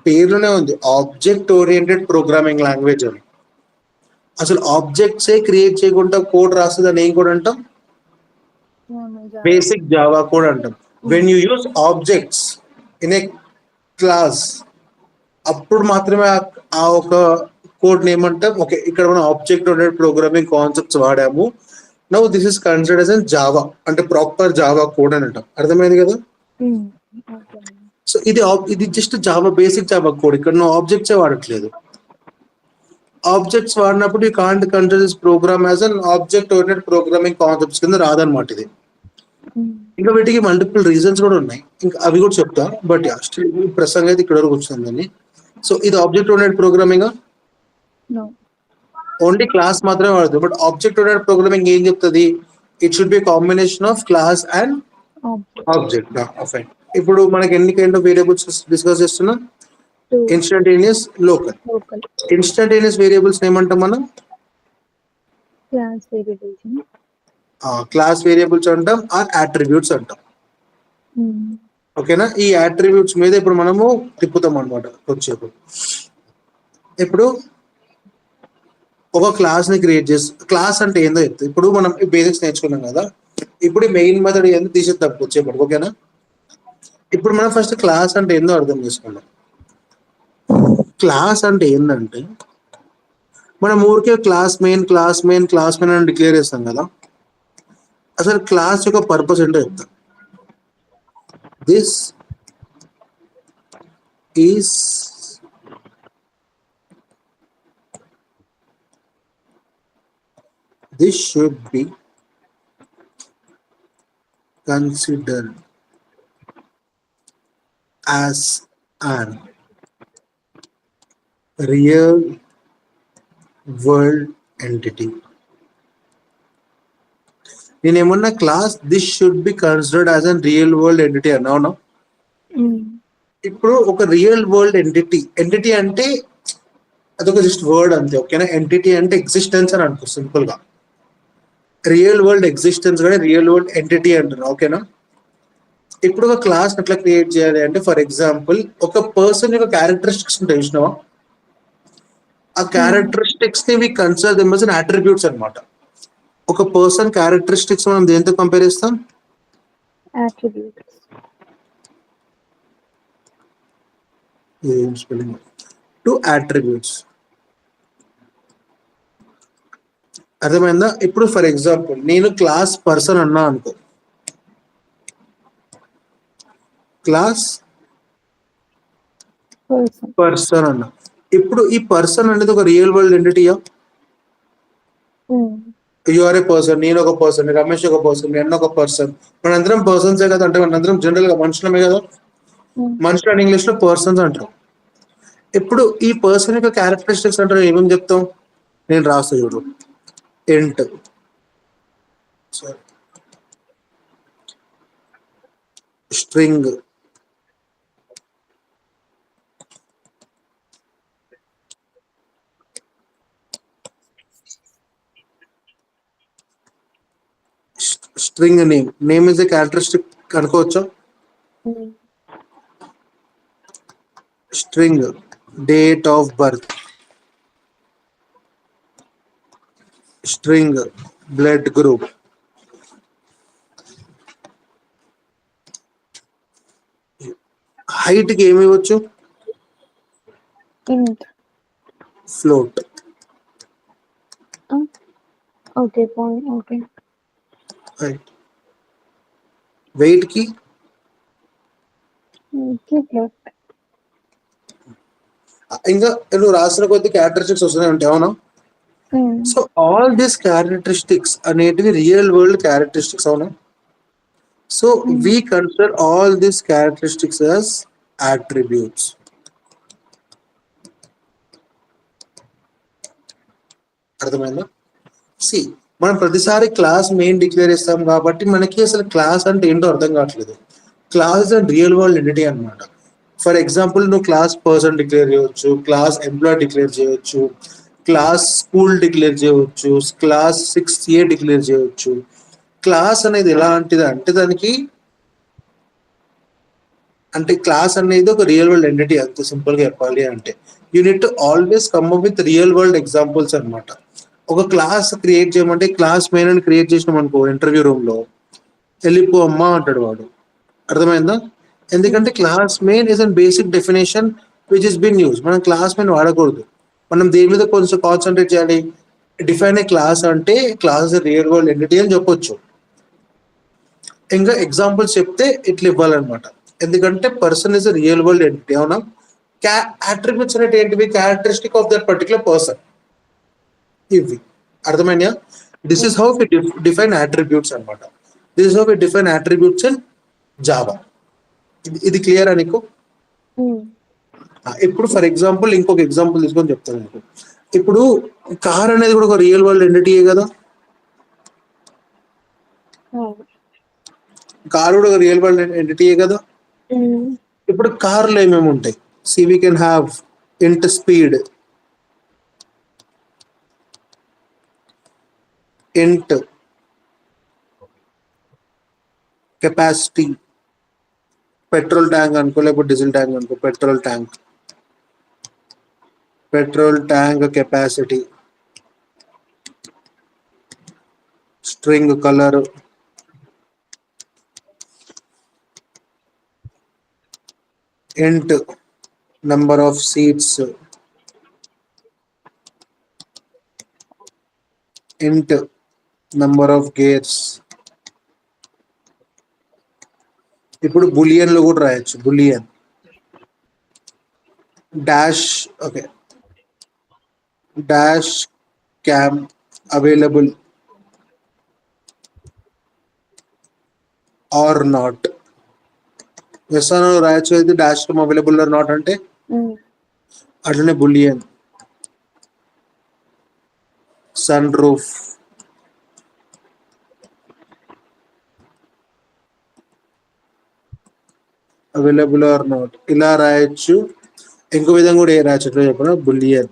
పేరులోనే ఉంది ఆబ్జెక్ట్ ఓరియంటెడ్ ప్రోగ్రామింగ్ లాంగ్వేజ్ అని. అసలు ఆబ్జెక్ట్సే క్రియేట్ చేయకుండా కోడ్ రాస్తుంది అని ఏం కోడ్ అంటాం? బేసిక్ జావా కోడ్ అంటాం. When you use objects in a class అప్పుడు మాత్రమే ఆ ఒక కోడ్ ఏమంటాం, ఓకే ఇక్కడ మనం ఆబ్జెక్ట్ ఓరియంటెడ్ ప్రోగ్రామింగ్ కాన్సెప్ట్స్ వాడాము, now this is considered as an Java అంటే ప్రాపర్ జావా కోడ్ అని అంటాం. అర్థమైంది కదా? సో ఇది just Java basic Java code, ఇక్కడ నువ్వు ఆబ్జెక్ట్సే వాడట్లేదు. ఆబ్జెక్ట్స్ వాడినప్పుడు you can't consider this program as an object oriented programming concepts కింద రాదనమాట ఇది. ఇంకా వీటికి మల్టిపుల్ రీజన్స్ కూడా ఉన్నాయి, ఇంకా అవి కూడా చెప్తా. బట్ ప్రసంగం అయితే ఇక్కడ వరకు వచ్చిందండి. సో ఇది object oriented programming only class మాత్రమే వాడుతుంది. బట్ ఆబ్జెక్ట్ ఓరియంటెడ్ ప్రోగ్రామింగ్ ఏం చెప్తుంది? It should be combination of class and object. Fine. ఇప్పుడు మనకి ఎన్ని కైండ్ ఆఫ్ వేరియబుల్స్ డిస్కస్ చేస్తున్నాం? Instantaneous, local. ఇన్స్టంటేనియస్ వేరియబుల్స్ ఏమంటాం మనం? క్లాస్ వేరియబుల్స్ అంటాం ఆర్ అట్రిబ్యూట్స్ అంటాం. ఓకేనా? ఈ అట్రిబ్యూట్స్ మీద ఇప్పుడు మనము తిప్పుతాం అనమాట వచ్చేప్పుడు. ఇప్పుడు ఒక క్లాస్ ని క్రియేట్ చేసి, క్లాస్ అంటే ఏందో చెప్తుంది. ఇప్పుడు మనం బేసిక్స్ నేర్చుకున్నాం కదా, ఇప్పుడు మెయిన్ మెథడ్ ఏందో తీసేద్దాం వచ్చేప్పుడు. ఓకేనా? ఇప్పుడు మనం ఫస్ట్ క్లాస్ అంటే ఏందో అర్థం చేసుకుందాం. క్లాస్ అంటే ఏంటంటే మనం ఊరికే క్లాస్ మెయిన్ అని డిక్లేర్ చేస్తాం కదా, అసలు క్లాస్ యొక్క పర్పస్ ఏంటో చెప్తాం. This is this should be considered as an real world entity. నేనేమన్నా class this should be considered as an real world entity అన్నావునా? ఇప్పుడు ఒక రియల్ వరల్డ్ ఎంటిటీ అంటే అదొక జస్ట్ వర్డ్ అంతే. ఓకేనా? ఎంటిటీ అంటే ఎగ్జిస్టెన్స్ అని అనుకో సింపుల్ గా. రియల్ వరల్డ్ ఎగ్జిస్టెన్స్ కానీ రియల్ వరల్డ్ ఎంటిటీ అంటున్నా. ఓకేనా? ఇప్పుడు ఒక క్లాస్ ఎట్లా క్రియేట్ చేయాలి అంటే, ఫర్ ఎగ్జాంపుల్ ఒక పర్సన్ యొక్క క్యారెక్టరిస్టిక్స్ ఉంటాయి చూసినావా, ఆ క్యారెక్టరిస్టిక్స్ ని we consider them as attributes అనమాట. ఒక పర్సన్ క్యారెక్టరిస్టిక్స్ మనం దేంతో కంపేర్ చేస్తాం? To attributes. అర్థమైందా? ఇప్పుడు ఫర్ ఎగ్జాంపుల్ నేను క్లాస్ పర్సన్ అన్నా అనుకో, క్లాస్ పర్సన్ అన్నా. ఇప్పుడు ఈ పర్సన్ అనేది ఒక రియల్ వరల్డ్ ఎంటిటీయా? యు ఆర్ ఏ పర్సన్, నేను ఒక పర్సన్, రమేష్ ఒక పర్సన్, నేను ఒక పర్సన్, మనందరం పర్సన్సే కదా. అంటే మనందరం జనరల్ గా మనుషులమే కదా. మనుషులు అని ఇంగ్లీష్ లో పర్సన్స్ అంటారు. ఇప్పుడు ఈ పర్సన్ యొక్క క్యారెక్టరిస్టిక్స్ అంటారు ఏమేమి చెప్తాం? నేను రాస్తా చూడు. Int string string name is a characteristic అనుకోవచ్చా? String date of birth, string blood group, height కి ఏమి ఇవ్వచ్చు? Float. Okay point. Okay. Weight కి ఇంకా నువ్వు రాసిన కొద్ది క్యారెక్టరిస్టిక్స్ వస్తూనే ఉంటాయి. అవునా? సో ఆల్ దీస్ క్యారెక్టరిస్టిక్స్ అనేటివి రియల్ వరల్డ్ క్యారెక్టరిస్టిక్స్. అవునా? సో we consider all these characteristics as attributes. అర్థమైందా? సి మనం ప్రతిసారి క్లాస్ మెయిన్ డిక్లేర్ చేస్తాం కాబట్టి మనకి అసలు క్లాస్ అంటే ఏంటో అర్థం కావట్లేదు. Class and real world entity అనమాట. ఫర్ ఎగ్జాంపుల్ నువ్వు క్లాస్ పర్సన్ డిక్లేర్ చేయవచ్చు, క్లాస్ ఎంప్లాయ్ డిక్లేర్ చేయవచ్చు, క్లాస్ స్కూల్ డిక్లేర్ చేయవచ్చు, క్లాస్ 6A డిక్లేర్ చేయవచ్చు. క్లాస్ అనేది ఎలాంటిది అంటే దానికి అంటే క్లాస్ అనేది ఒక రియల్ వరల్డ్ ఎంటిటీ, అంత సింపుల్ గా చెప్పాలి అంటే you need to always come up with real world examples అన్నమాట. ఒక క్లాస్ క్రియేట్ చేయమంటే క్లాస్ మెయిన్ అని క్రియేట్ చేసినాం అనుకో ఇంటర్వ్యూ రూమ్ లో, వెళ్ళిపో అమ్మా అంటాడు వాడు. అర్థమైందా? ఎందుకంటే class main is an basic definition which is been use. మనం క్లాస్ మెయిన్ వాడకూడదు. మనం దేని మీద కొంచెం కాన్సన్ట్రేట్ చేయాలి. డిఫైన్ ఏ క్లాస్ అంటే క్లాస్ రియల్ వరల్డ్ ఎంటిటీ అని చెప్పొచ్చు. ఇంకా ఎగ్జాంపుల్స్ చెప్తే ఇట్లా ఇవ్వాలన్నమాట. ఎందుకంటే person is real world entity. అవునా? అట్రిబ్యూట్స్ అనేవి ఏంటివి? Characteristic of that particular person. ఇవి అర్థమైనా? This is how we define attributes అనమాట. This is how we define attributes in Java. ఇది క్లియరా నీకు? ఇప్పుడు ఫర్ ఎగ్జాంపుల్ ఇంకొక ఎగ్జాంపుల్ తీసుకొని చెప్తాను మీకు. ఇప్పుడు కార్ అనేది కూడా ఒక రియల్ వరల్డ్ ఎంటిటీయే కదా. కార్ కూడా ఒక రియల్ వరల్డ్ ఎంటిటీయే కదా. ఇప్పుడు కార్లో ఏమేమి ఉంటాయి? See we can have int speed, int capacity, petrol tank అనుకో లేకపోతే డీజిల్ ట్యాంక్ అనుకో, petrol tank capacity, string colour, int number of seats, int number of gears. ఇప్పుడు బులియన్ లో కూడా రాయొచ్చు. Boolean dash, okay, dash cam available or not. Yes అని రాయొచ్చు. అయితే dash cam available or not అంటే అట్లనే boolean sunroof available or not ఇలా రాయొచ్చు. ఇంకో విధంగా కూడా ఏ రాయొచ్చు ఎట్లా చెప్పిన, boolean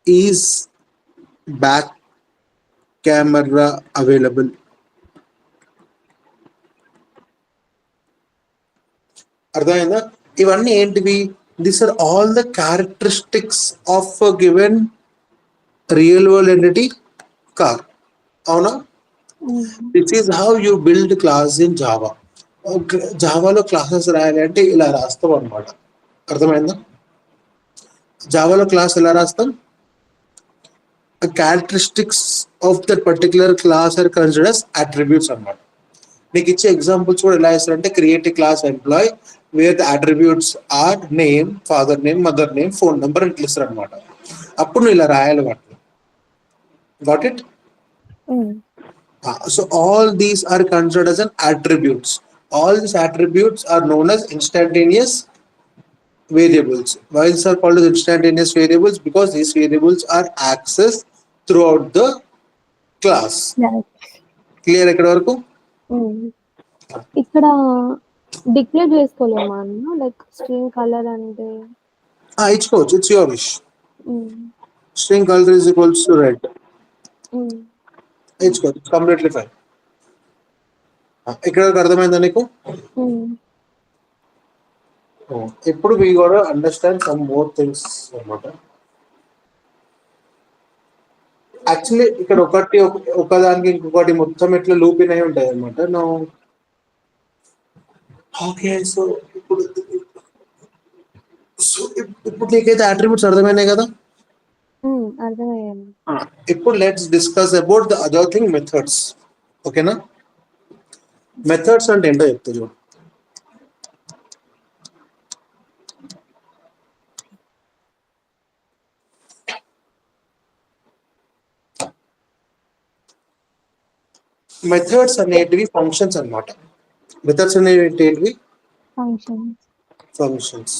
is back camera available. అర్థమైందా? ఇవన్నీ ఏంటివి? This are all the characteristics of given real world entity car. అవునా? This is how you build class in Java. జావాలో క్లాసెస్ రాయాలి అంటే ఇలా రాస్తాం అనమాట. అర్థమైందా? జావాలో క్లాస్ ఎలా రాస్తాం? Characteristics of that particular class are considered as attributes అన్నమాట. నీకు ఇచ్చే ఎగ్జాంపుల్స్ కూడా ఎలా ఇస్తారంటే create class employee where the attributes are name, father name, mother name, phone number ఇట్లా ఇస్తారు అనమాట. అప్పుడు నువ్వు ఇలా రాయాలి వాటిని. Got it? So all these are considered as an attributes. All these attributes are known as instantaneous variables. Why these are called as instantaneous variables? Because these variables are accessed throughout the class. Clear ఇక్కడ వరకు? ఇక్కడ declare చేసుకోలేమా అన్న, like string colour అంటే ఇచ్చుకోవచ్చు. It's your wish. String colour is equals to red. ఇచ్చుకోవచ్చు. Completely fine. ఇక్కడ వరకు అర్థమైందా నీకు? ఇప్పుడు we got understand some more things అన్నమాట. యాక్చువల్లీ ఇక్కడ ఒకదానికి ఇంకొకటి మొత్తం ఇట్లా లూపిన్ అయి ఉంటాయి అనమాట. ఓకే, సో ఇప్పుడు నీకైతే అట్రిబ్యూట్స్ అర్థమైనాయి కదా? అర్థమయ్యాను. ఇప్పుడు let's discuss about the other thing, methods. ఓకేనా? మెథడ్స్ అంటే ఏంటో చెప్తా చూడు. మెథడ్స్ అనేటివి ఫంక్షన్స్ అన్నమాట. మెథడ్స్ అనేవి ఏంటివి? ఫంక్షన్స్.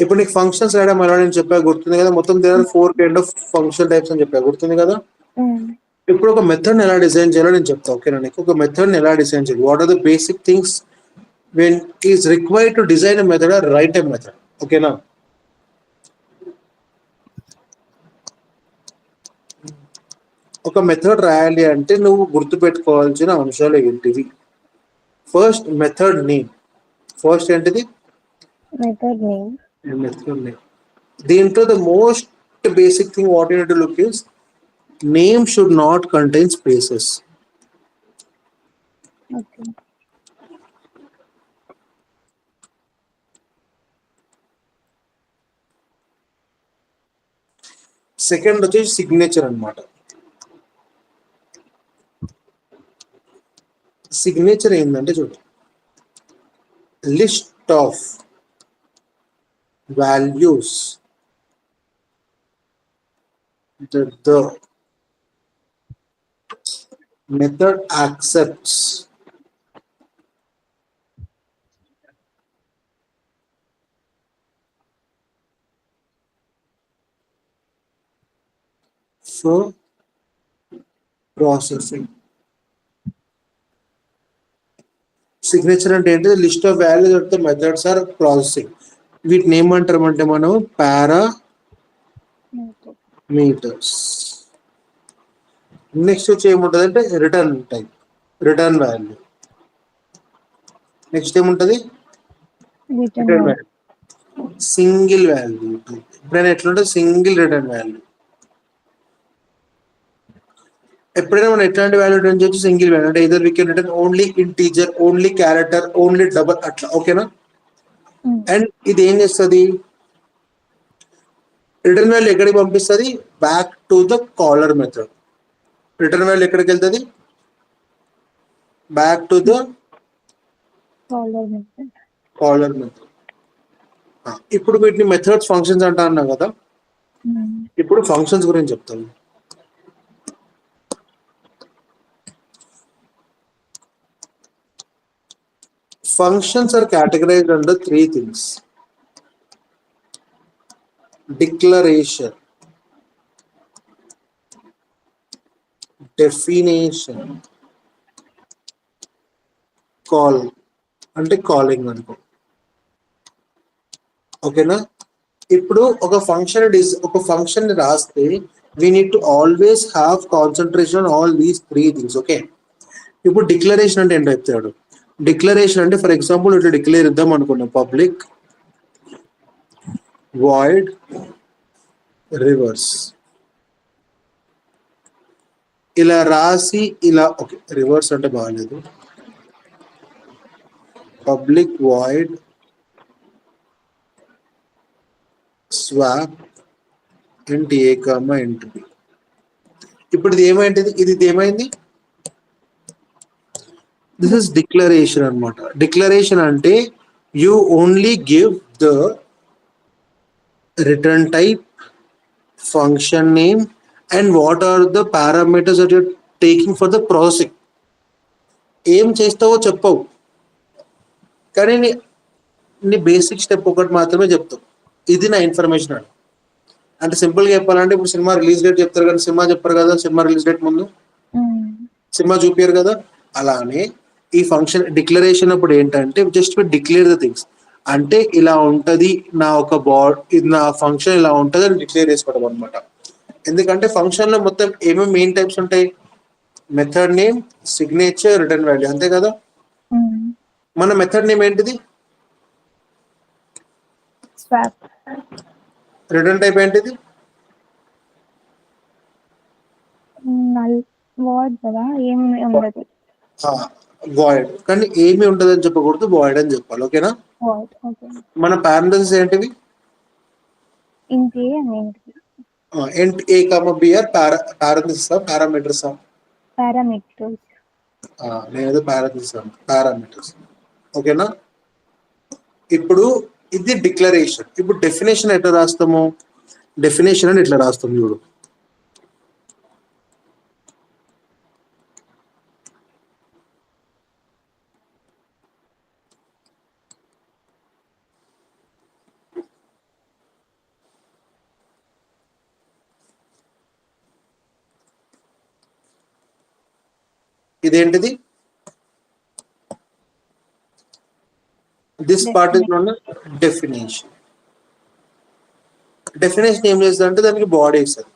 ఇప్పుడు నీకు ఫంక్షన్స్ రాయడం ఎలా నేను చెప్పా గుర్తుంది కదా? మొత్తం there are 4 kind of function types అని చెప్పా గుర్తుంది కదా? ఇప్పుడు ఒక మెథడ్ ఎలా డిజైన్ చేయాలో నేను చెప్తా. ఓకేనా? నీకు ఒక మెథడ్ ఎలా డిజైన్ చేయాలి, what are the basic things when is required to design a method or write a method. ఓకేనా? ఒక మెథడ్ రాయాలి అంటే నువ్వు గుర్తుపెట్టుకోవాల్సిన అంశాలు ఏంటివి? First method name. ఫస్ట్ ఏంటిది? Method name. Method name. దీంట్లో the most basic thing what you need to look is name should not contain spaces. Okay. Second వచ్చేసి సిగ్నేచర్ అన్నమాట. సిగ్నేచర్ ఏంటంటే చూడు, list of values that the method accepts for processing. Signature అంటే ఏంటి? List of values that the methods are processing. వీటిని ఏమంటారంటే మనం parameters. Next వచ్చి ఏముంటుంది అంటే return type, return value. Next ఏముంటుంది? Return value, single value. ఎప్పుడైనా ఎట్లుంటుంది? Single return value. ఎప్పుడైనా మనం ఎట్లాంటి వాల్యూ రిటర్న్ చేయొచ్చు? Single value. అంటే either we can return only integer, only character, only double, అట్లా. ఓకేనా? అండ్ ఇది ఏం చేస్తుంది? రిటర్న్ వాల్యూ ఎక్కడికి పంపిస్తుంది? Back to the caller method. Return value ఎక్కడికి వెళ్తుంది? Back to the caller method. ఇప్పుడు వీటిని మెథడ్స్ ఫంక్షన్స్ అంటా అన్నా కదా. ఇప్పుడు ఫంక్షన్స్ గురించి చెప్తాను. Functions are categorized under three things: declaration, definition, call. అంటే కాలింగ్ అనుకో. ఓకేనా? ఇప్పుడు ఒక ఫంక్షన్ రాస్తే we need to always have concentration on all these three things. Okay. ఇప్పుడు డిక్లరేషన్ అంటే ఏంటో చెప్తాడు. డిక్లరేషన్ అంటే ఫర్ ఎగ్జాంపుల్ ఇట్లా డిక్లేర్ ఇద్దాం అనుకున్నాం, పబ్లిక్ వాయిడ్ రివర్స్. ఇలా రాసి ఇలా, ఓకే రివర్స్ అంటే బాగాలేదు, పబ్లిక్ వాయిడ్ స్వాప్ ఇంట్ ఏ కామా ఇంట్ బి. ఇప్పుడు ఇది ఏమైంది? ఇది ఏమైంది? దిస్ ఇస్ డిక్లరేషన్ అన్నమాట. డిక్లరేషన్ అంటే you only give the return type, function name and what are the parameters that you're taking for the processing. ఏం చేస్తావో చెప్పవు, కానీ నీ బేసిక్ స్టెప్ ఒకటి మాత్రమే చెప్తావు. ఇది నా ఇన్ఫర్మేషన్ అని. అంటే సింపుల్గా చెప్పాలంటే ఇప్పుడు సినిమా రిలీజ్ డేట్ చెప్తారు కానీ సినిమా చెప్పారు కదా, సినిమా రిలీజ్ డేట్ ముందు సినిమా చూపించారు కదా. అలానే ఈ ఫంక్షన్ డిక్లరేషన్ అప్పుడు ఏంటంటే జస్ట్ డిక్లేర్ ద థింగ్స్. అంటే ఇలా ఉంటది నా ఒక ఇది నా ఫంక్షన్ ఇలా ఉంటది అని డిక్లేర్ చేసుకోవడం అనమాట. ఎందుకంటే ఫంక్షన్ లో మొత్తం ఏమేమి మెయిన్ టైప్స్ ఉంటాయి? Method name, signature, return value, అంతే కదా. మన మెథడ్ నేమ్ ఏంటిది? స్వాప్. రిటర్న్ టైప్ ఏంటిది? వాయిడ్ కదా, ఏమి ఉండదు. వాయిడ్. కానీ ఏమి ఉంటది అని చెప్పకూడదు, వాయిడ్ అని చెప్పాలి. ఓకేనా? వాయిడ్. ఓకే. మన పారామీటర్స్ ఏంటివి? ఇంట్ ఏ and int B. Int A comma B are parameters. Parameters. నేను పారామీటర్స్. ఓకేనా? ఇప్పుడు ఇది డిక్లరేషన్. ఇప్పుడు డెఫినేషన్ ఎట్లా రాస్తాము? డెఫినేషన్ అని ఇట్లా రాస్తాం చూడు. ఇదేంటిది? This part is known definition. Definition ఏం చేస్తుంది అంటే దానికి బాడీ ఇస్తుంది.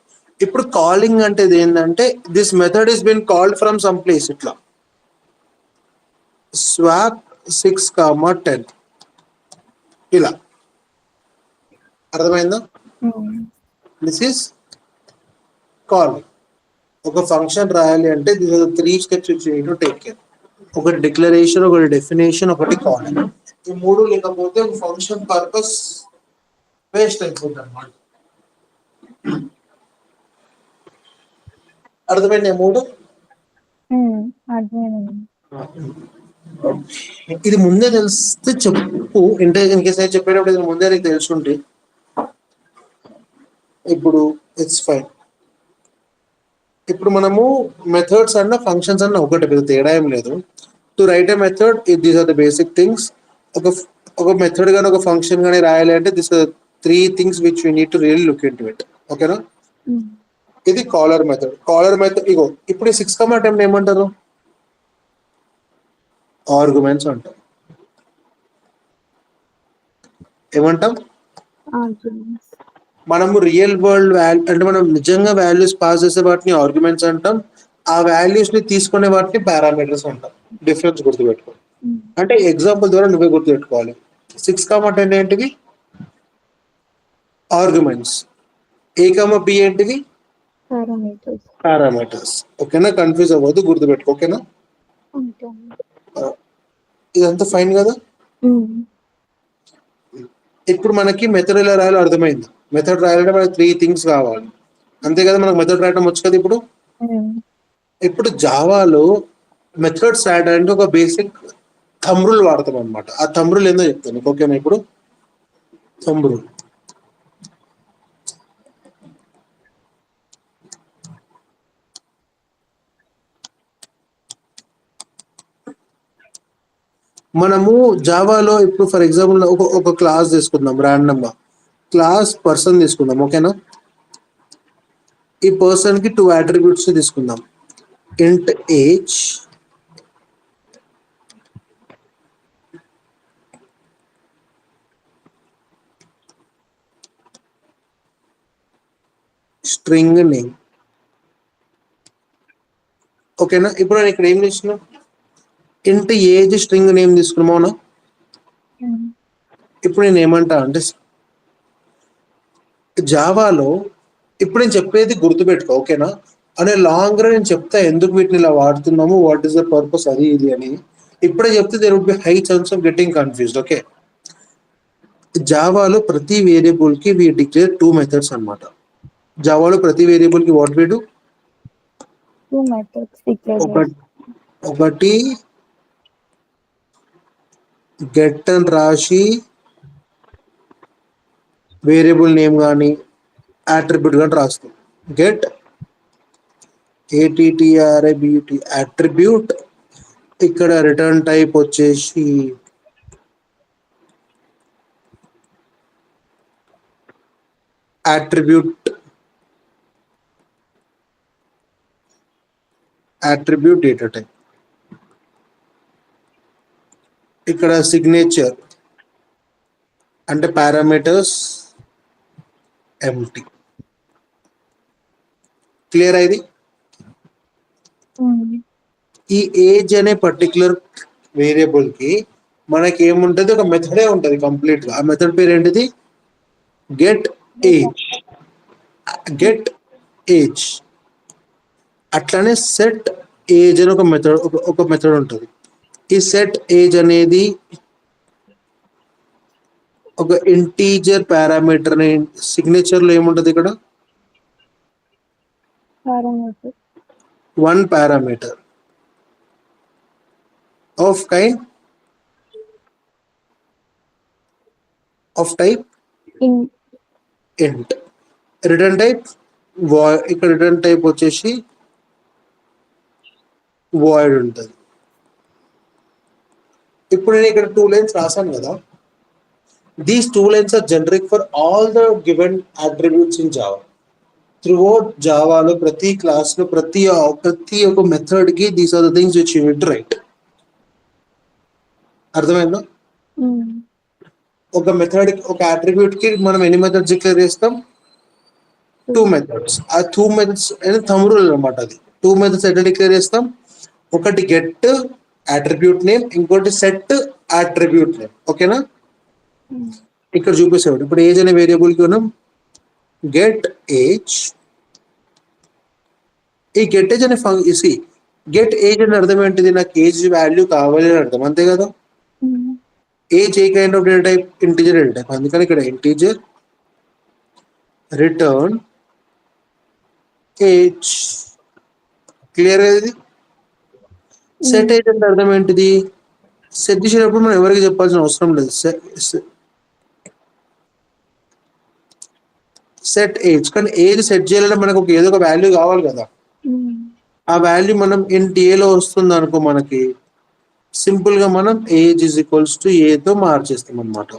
ఇప్పుడు కాలింగ్ అంటే ఏంటంటే this method is been called from some place, ఇట్లా స్వాప్ 6, 10 ఇలా. అర్థమైందా? This is calling. ఒక ఫంక్షన్ రాయాలి అంటే this are 3 steps which you need to take care. ఒకటి డిక్లరేషన్, ఒకటి డెఫినేషన్, ఒకటి కాలింగ్. ఈ మూడు లేకపోతే ఒక ఫంక్షన్ పర్పస్ వేస్ట్ అయిపోతుంది అన్నమాట. అర్థమైంది? మూడు అర్థమైంది. ఇది ముందే తెలిస్తే చెప్పు, అంటే ఇన్ కేస్ నేను చెప్పేటప్పుడు ఇది ముందే నీకు తెలుసుంటే ఇప్పుడు ఇట్స్ ఫైన్. ఇప్పుడు మనము మెథడ్స్ అన్న ఫంక్షన్స్ అన్న ఒకటి, పెద్ద తేడా ఏం లేదు. To write a method these are the basic things. ఒక మెథడ్ కానీ ఒక ఫంక్షన్ కానీ రాయాలి అంటే this are 3 things which we need to really look into it. ఓకేనా? ఇది కాలర్ మెథడ్. కాలర్ మెథడ్ ఇగో ఇప్పుడు 6, 10 ఏమంటారు? ఆర్గ్యుమెంట్స్ అంటాం. ఏమంటాం? మనము రియల్ వరల్డ్ అంటే మనం నిజంగా వాల్యూస్ పాస్ చేసే వాటిని ఆర్గ్యుమెంట్స్ అంటాం. ఆ వాల్యూస్ ని తీసుకునే వాటిని పారామీటర్స్ అంటాం. డిఫరెన్స్ గుర్తుపెట్టుకో. అంటే ఎగ్జాంపుల్ ద్వారా నువ్వే గుర్తుపెట్టుకోవాలి. 6, 10 ఏంటివి? ఆర్గ్యుమెంట్స్. A, B ఏంటివి? పారామీటర్స్. ఓకేనా? కన్ఫ్యూజ్ అవ్వద్దు, గుర్తుపెట్టుకో. ఓకేనా? ఇదంతా ఫైన్ కదా? ఇప్పుడు మనకి మెథడ్ ఎలా రాయాలో అర్థమైంది. మెథడ్ రాయాలంటే మనకి 3 things కావాలి, అంతే కదా? మనకు మెథడ్ రాయడం వచ్చు కదా ఇప్పుడు. ఇప్పుడు జావాలో మెథడ్స్ రాయడానికి ఒక బేసిక్ థంబ్ రూల్ వాడతాం అనమాట. ఆ థంబ్ రూల్ ఏందో చెప్తాను. ఓకేనా? ఇప్పుడు థంబ్ రూల్ మనము జావాలో ఇప్పుడు ఫర్ ఎగ్జాంపుల్ ఒక క్లాస్ తీసుకుందాం, ర్యాండమ్ గా క్లాస్ పర్సన్ తీసుకుందాం. ఓకేనా? ఈ పర్సన్ కి 2 attributes తీసుకుందాం. ఇంట్ ఏజ్, స్ట్రింగ్ నేమ్. ఓకేనా? ఇప్పుడు నేను ఇక్కడ ఏం చేసిన, ఇంట్ ఏజ్ స్ట్రింగ్ నేమ్ తీసుకున్నామా? ఇప్పుడు నేను ఏమంటా అంటే జావాలో ఇప్పుడు నేను చెప్పేది గుర్తుపెట్టుకో. ఓకేనా? అనే లాంగ్ గా నేను చెప్తా ఎందుకు వీటిని ఇలా వాడుతున్నాము, వాట్ ఈస్ ద పర్పస్, అది ఇది అని. ఇప్పుడే చెప్తే there would be high chance of getting confused. Okay? జావాలో ప్రతి వేరియబుల్ కి వి డిక్లేర్ 2 methods అన్నమాట. జావాలో ప్రతి వేరియబుల్ కి what we do, 2 methods declare. ఒకటి గెట్ అని రాసి వేరియబుల్ నేమ్ కానీ అట్రిబ్యూట్ కానీ రాస్తాం. Get ATTRIBUT attribute. ఇక్కడ రిటర్న్ టైప్ వచ్చేసి అట్రిబ్యూట్ డేటా టైప్. ఇక్కడ సిగ్నేచర్ అంటే పారామీటర్స్ ఎంటీ. క్లియర్ అయింది? ఈ ఏజ్ అనే పర్టికులర్ వేరియబుల్ కి మనకి ఏముంటది, ఒక మెథడే ఉంటది కంప్లీట్ గా. ఆ మెథడ్ పేరు ఏంటిది? Get age. Get age. అట్లానే సెట్ ఏజ్ అని ఒక మెథడ్ ఉంటుంది. ఈ సెట్ ఏజ్ అనేది ఒక ఇంటీజర్ పారామీటర్. సిగ్నేచర్ లో ఏముంటది ఇక్కడ? 1 parameter of kind of type int. Return type ఇక్కడ రిటర్న్ టైప్ వచ్చేసి void ఉంటుంది. ఇప్పుడు నేను ఇక్కడ 2 lines రాశాను కదా. These 2 lines are generic for all the given attributes in Java. Throughout జావాలో ప్రతి క్లాస్ లో ప్రతి ఒక్క మెథడ్ కి these are the things which you need to write. అర్థమైందా? ఒక మెథడ్ ఒక అట్రిబ్యూట్ కి మనం ఎన్ని మెథడ్స్ డిక్లేర్ చేస్తాం? Two methods. ఆ టూ మెథడ్స్ అనేది థంబ్ రూల్ అనమాట. అది టూ మెథడ్స్ ఎట్లా డిక్లేర్ చేస్తాం? ఒకటి గెట్ అట్రిబ్యూట్ నేమ్, ఇంకోటి సెట్ అట్రిబ్యూట్ నేమ్. ఓకేనా? ఇక్కడ చూపిస్తాడు. ఇప్పుడు ఏజ్ అనే వేరియబుల్ కి మనం గెట్ ఏజ్. ఈ గెట్ ఏజ్ అనే ఫంక్షన్, గెట్ ఏజ్ అనే అర్థం ఏంటిది? నాకు ఏజ్ వాల్యూ కావాలి అని అర్థం, అంతే కదా? Age A kind of data type? Integer data type. అందుకని ఇక్కడ ఇంటీజర్ రిటర్న్ ఏజ్. క్లియర్ ఇది. సెట్ ఏజ్ అంటే అర్థం ఏంటిది? సెట్ చేసేటప్పుడు మనం ఎవరికి చెప్పాల్సిన అవసరం లేదు. సెట్ ఏజ్, కానీ ఏజ్ సెట్ చేయాలంటే మనకు ఏదో ఒక వాల్యూ కావాలి కదా. ఆ వాల్యూ మనం ఇంట్ ఏలో వస్తుంది అనుకో, మనకి సింపుల్ గా మనం ఏజ్ ఇస్ ఈక్వల్స్ టు ఏతో మార్చేస్తాం అనమాట.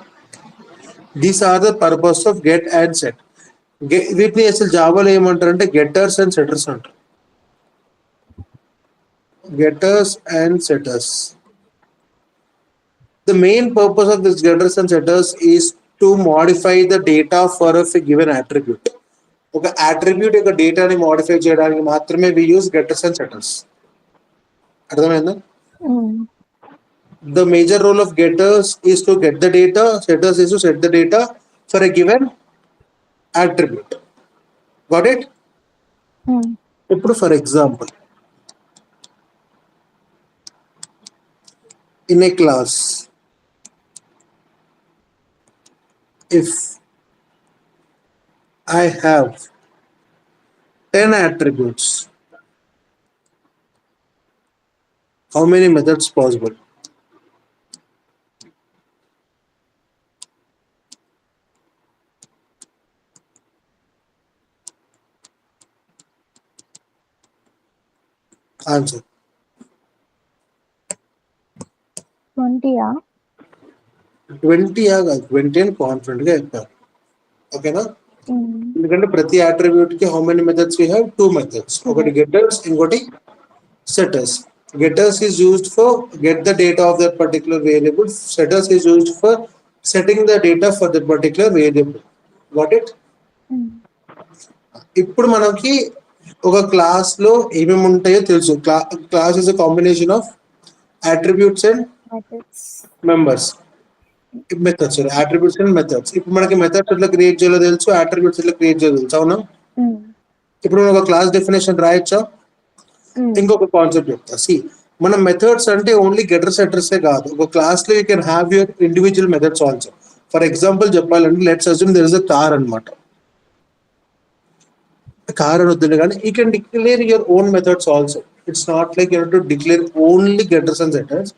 These are the purpose of get and set. వీటిని అసలు జావాలో ఏమంటారంటే గెటర్స్ అండ్ సెటర్స్ అంటారు. Getters and setters. The main purpose of this getters and setters is to modify the data for a given attribute. ఒక attribute యొక్క డేటాని modify చేయడానికి మాత్రమే we use getters and setters. అర్థమైందా? The major role of getters is to get the data, setters is to set the data for a given attribute. Got it? ఇప్పుడు for example, in a class, if I have 10 attributes, how many methods possible? Answer. 20. 20 కాదు, 20 అని confident గా చెప్పారు. ఓకేనా? ఎందుకంటే ప్రతి attribute కి how many methods we have? 2 methods. ఒకటి గెటర్స్, ఇంకోటి setters. Getters is used for get the data of that particular variable. Setters is used for setting the data for that particular variable. Got it? ఇప్పుడు మనకి ఒక class లో ఏమేమి ఉంటాయో తెలుసు. Class is a combination of attributes and members. Methods, attributes and methods. ఇప్పుడు మనకి methods ఎట్లా క్రియేట్ చేయాలో తెలుసు, అట్రిబ్యూట్స్ ఎట్లా క్రియేట్ చేయాలో తెలుసు. అవునా? ఇప్పుడు మనం ఒక క్లాస్ డెఫినేషన్ రాయొచ్చా? ఇంకొక కాన్సెప్ట్ చెప్తా. సి, మన మెథడ్స్ అంటే ఓన్లీ గెటర్ సెటర్స్ కాదు. ఒక క్లాస్ లో you can have your individual methods also. For example చెప్పాలంటే let's assume there is a car అనమాట. కార్ అని వద్దు కానీ you can declare your own methods also. It's not like you have to declare only getters and setters.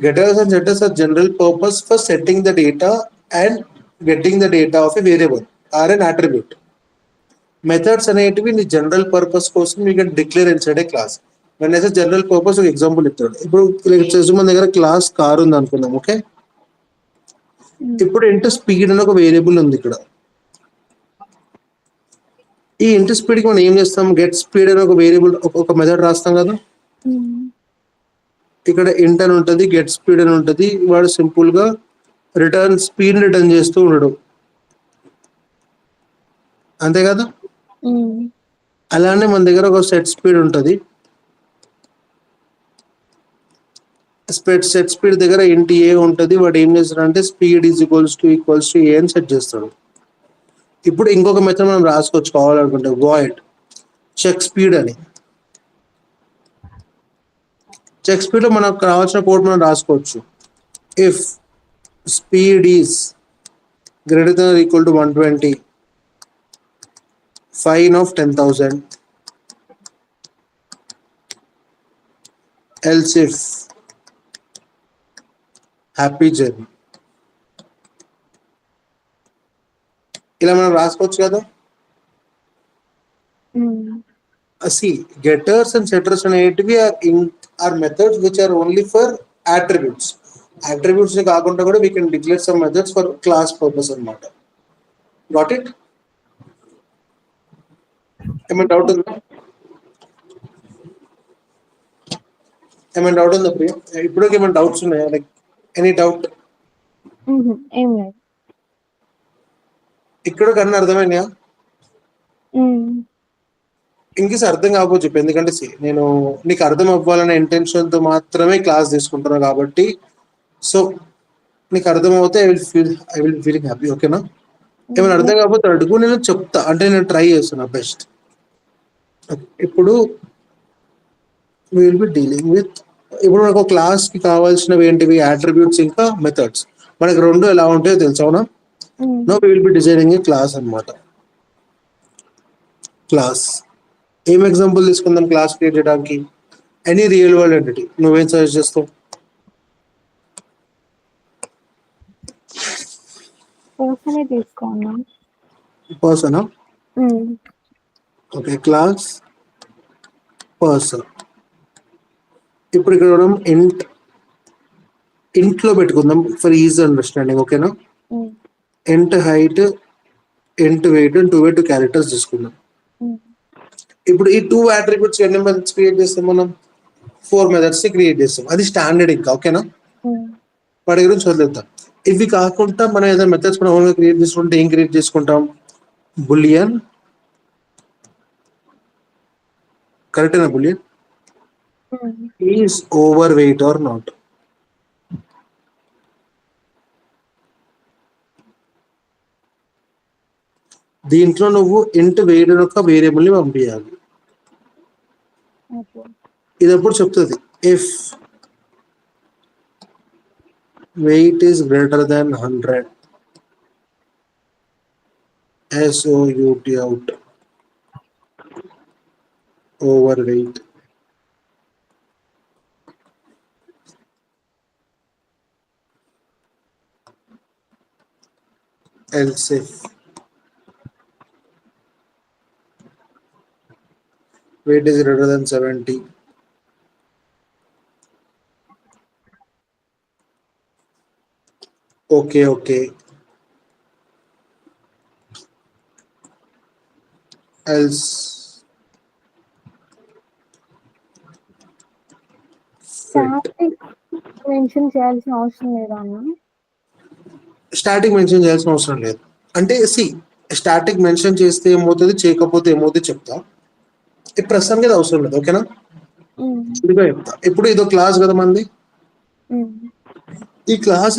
Getters and setters are general purpose for setting the data and getting the data of a variable or an attribute. Methods అనేటివి నీ general purpose కోసం you can declare inside a class. when I say general purpose, ఒక example ఇస్తాడు. ఇప్పుడు మన దగ్గర class car ఉంది అనుకుందాం. ఓకే, ఇప్పుడు ఇంటూ స్పీడ్ అని ఒక వేరియబుల్ ఉంది ఇక్కడ. ఈ ఇంటూ స్పీడ్ కి మనం ఏం చేస్తాం? గెట్ స్పీడ్ అని ఒక వేరియబుల్, ఒక మెథడ్ రాస్తాం కదా. ఇక్కడ ఇంట్ అని ఉంటుంది, గెట్ స్పీడ్ అని ఉంటుంది. వాడు సింపుల్ గా రిటర్న్ స్పీడ్ రిటర్న్ చేస్తూ ఉండడు, అంతే కదా. అలానే మన దగ్గర ఒక సెట్ స్పీడ్ ఉంటుంది. సెట్ స్పీడ్ దగ్గర ఇంటి ఏ ఉంటుంది. వాడు ఏం చేస్తాడు అంటే speed is equals to a అని సెట్ చేస్తాడు. ఇప్పుడు ఇంకొక మెథడ్ మనం రాసుకోవచ్చు కావాలనుకుంటే, వాయిడ్ చెక్ స్పీడ్ అని. చెక్ స్పీడ్ లో మనకు కావాల్సిన కోడ్ మనం రాసుకోవచ్చు. If speed is greater then or equal to 120, fine of 10,000, else if happy journey. ఇలా మనం రాసుకోవచ్చు కదా. See, getters and setters అనేటివి are methods which are only for attributes. Attributes ని కాకుండా కూడా we can declare some methods for class purpose అన్నమాట. Got it? ఏమైనా డౌట్ ఉందా? ఏమైనా డౌట్ ఉందా ప్రియ? ఇప్పుడు ఏమైనా డౌట్స్ ఉన్నాయా? Like any doubt? ఏం లేదు. ఇక్కడ కన్నా అర్థమైనాయా? ఇంకేసి అర్థం కాకపోవచ్చు చెప్పు, ఎందుకంటే నేను నీకు అర్థం అవ్వాలనే ఇంటెన్షన్తో మాత్రమే క్లాస్ తీసుకుంటున్నాను కాబట్టి, సో నీకు అర్థం అవుతే ఐ విల్ ఫీలింగ్ హ్యాపీ. ఓకేనా? ఏమైనా అర్థం కాకపోతే అడుగు, నేను చెప్తా, అంటే నేను ట్రై చేస్తున్నా బెస్ట్. ఇప్పుడు విల్ బి డీలింగ్ విత్, ఇప్పుడు మనకు క్లాస్కి కావాల్సినవి ఏంటివి? అట్రిబ్యూట్స్ ఇంకా మెథడ్స్. మనకి రెండు ఎలా ఉంటాయో తెలుసు, అవునా? No will be designing a class అనమాట. క్లాస్ ఏం ఎగ్జాంపుల్ తీసుకుందాం క్లాస్ క్రియేట్ చేయడానికి? Any real world entity. నువ్వేం సజెస్ట్ చేస్తావు? పర్సనే తీసుకోండి. పర్సనా? Okay, class person. ఇప్పుడు ఇక్కడ మనం ఇంట్లో పెట్టుకుందాం ఫర్ ఈజీ అండర్స్టాండింగ్. ఓకేనా? ఇంట్ హైట్, ఇంట్ వెయిట్, 2 వే 2 క్యారెక్టర్స్ తీసుకుందాం. ఇప్పుడు ఈ 2 అట్రిబ్యూట్స్ ఎన్ని మెథడ్స్ క్రియేట్ చేస్తాం మనం? 4 మెథడ్స్ క్రియేట్ చేస్తాం. అది స్టాండర్డ్ ఇంకా. ఓకేనా? వాటి గురించి వదిలేద్దాం. ఇవి కాకుండా మనం ఏదైనా మెథడ్స్ మనం ఓన్గా క్రియేట్ చేసుకుంటే ఏం క్రియేట్ చేసుకుంటాం? బులియన్. కరెక్టేనా? Boolean is overweight or not. దీంట్లో నువ్వు ఇంట్ వెయిట్ యొక్క వేరియబుల్ ని పంపించాలి. ఇది ఎప్పుడు చెప్తుంది? If weight is greater than 100, SOUT out, overweight. else if weight is greater than 70, okay, else static mention చేయాల్సిన అవసరం లేదా అన్న? స్టాటిక్ మెన్షన్ చేయాల్సిన అవసరం లేదు. అంటే స్టాటిక్ మెన్షన్ చేస్తే ఏమవుతుంది, చేయకపోతే ఏమవుతుంది చెప్తా. ఈ ప్రస్తుతానికి అది అవసరం లేదు. ఓకేనా? ఇదిగా చెప్తా. ఇప్పుడు ఇదో క్లాస్ కదా మంది. ఈ క్లాస్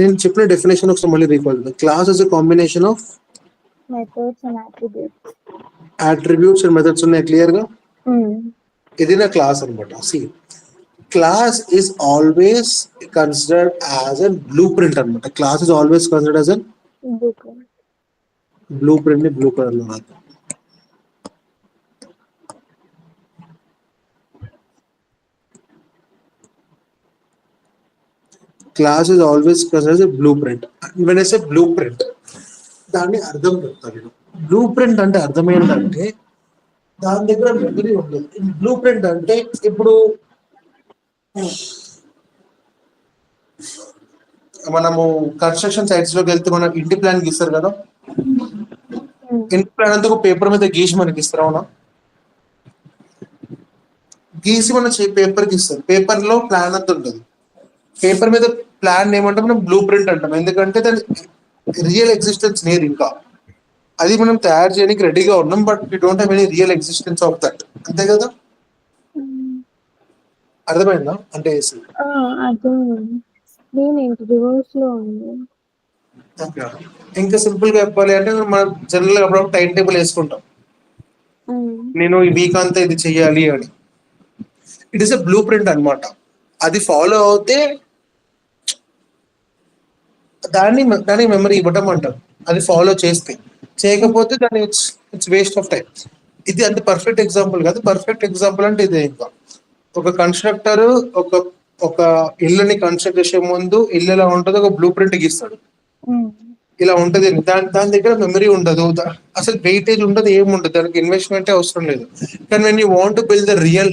నేను చెప్పిన డెఫినేషన్ ఒకసారి మళ్ళీ రీకాల్ చేద్దాం. Class is a combination of methods and attributes. Attributes and methods ఉన్నాయి క్లియర్ గా. ఇది నా క్లాస్ అనమాట. Class is always considered as a blueprint అనమాట. Class is always considered as a blueprint ని బ్లూ కలర్ లో రాద్దాం. Class is always considered as a blueprint. When I say blueprint, దాన్ని అర్థం చెప్తాను. Blue print అంటే అర్థం ఏంటంటే దాని దగ్గర మెమరీ ఉండదు. బ్లూ ప్రింట్ అంటే ఇప్పుడు మనము కన్స్ట్రక్షన్ సైట్స్ లోకి వెళ్తే మనం ఇంటి ప్లాన్ గీస్తారు కదా, ఇంటి ప్లాన్ అంతా ఒక పేపర్ మీద గీసి మనకి ఇస్తారు, అవునా? గీసి మన పేపర్ గీస్తారు. పేపర్ లో ప్లాన్ అంతా ఉంటుంది. పేపర్ మీద ప్లాన్ ఏమంటే మనం బ్లూ ప్రింట్ అంటాం, ఎందుకంటే దాని రియల్ ఎగ్జిస్టెన్స్ లేదు ఇంకా. అది మనం తయారు చేయడానికి రెడీగా ఉన్నాం, but we don't have any real existence of that. అంతే కదా? అర్థమైందా? అంటే ఇంకా సింపుల్ గా చెప్పాలి అంటే మనం జనరల్ గా అప్పుడు టైం టేబుల్ వేసుకుంటాం. నేను ఈ వీక్ అంతా ఇది చెయ్యాలి అని. It is a blue print అనమాట. అది ఫాలో అవుతే దాన్ని మెమరీ ఇవ్వటం అంటారు. అది ఫాలో చేస్తే, చేయకపోతే దాన్ని ఇట్స్ వేస్ట్ ఆఫ్ టైం. ఇది అంటే పర్ఫెక్ట్ ఎగ్జాంపుల్ కాదు. పర్ఫెక్ట్ ఎగ్జాంపుల్ అంటే ఇదే. ఇంకా ఒక కన్స్ట్రక్టర్ ఒక ఇల్లుని కన్స్ట్రక్ట్ చేసే ముందు ఇల్లు ఎలా ఉంటుంది ఒక బ్లూ ప్రింట్ గీస్తాడు. ఇలా ఉంటది. దాని దగ్గర మెమరీ ఉండదు, అసలు వెయిటేజ్ ఉండదు, ఏముండదు, దానికి ఇన్వెస్ట్మెంటే అవసరం లేదు. కానీ when you want to build the real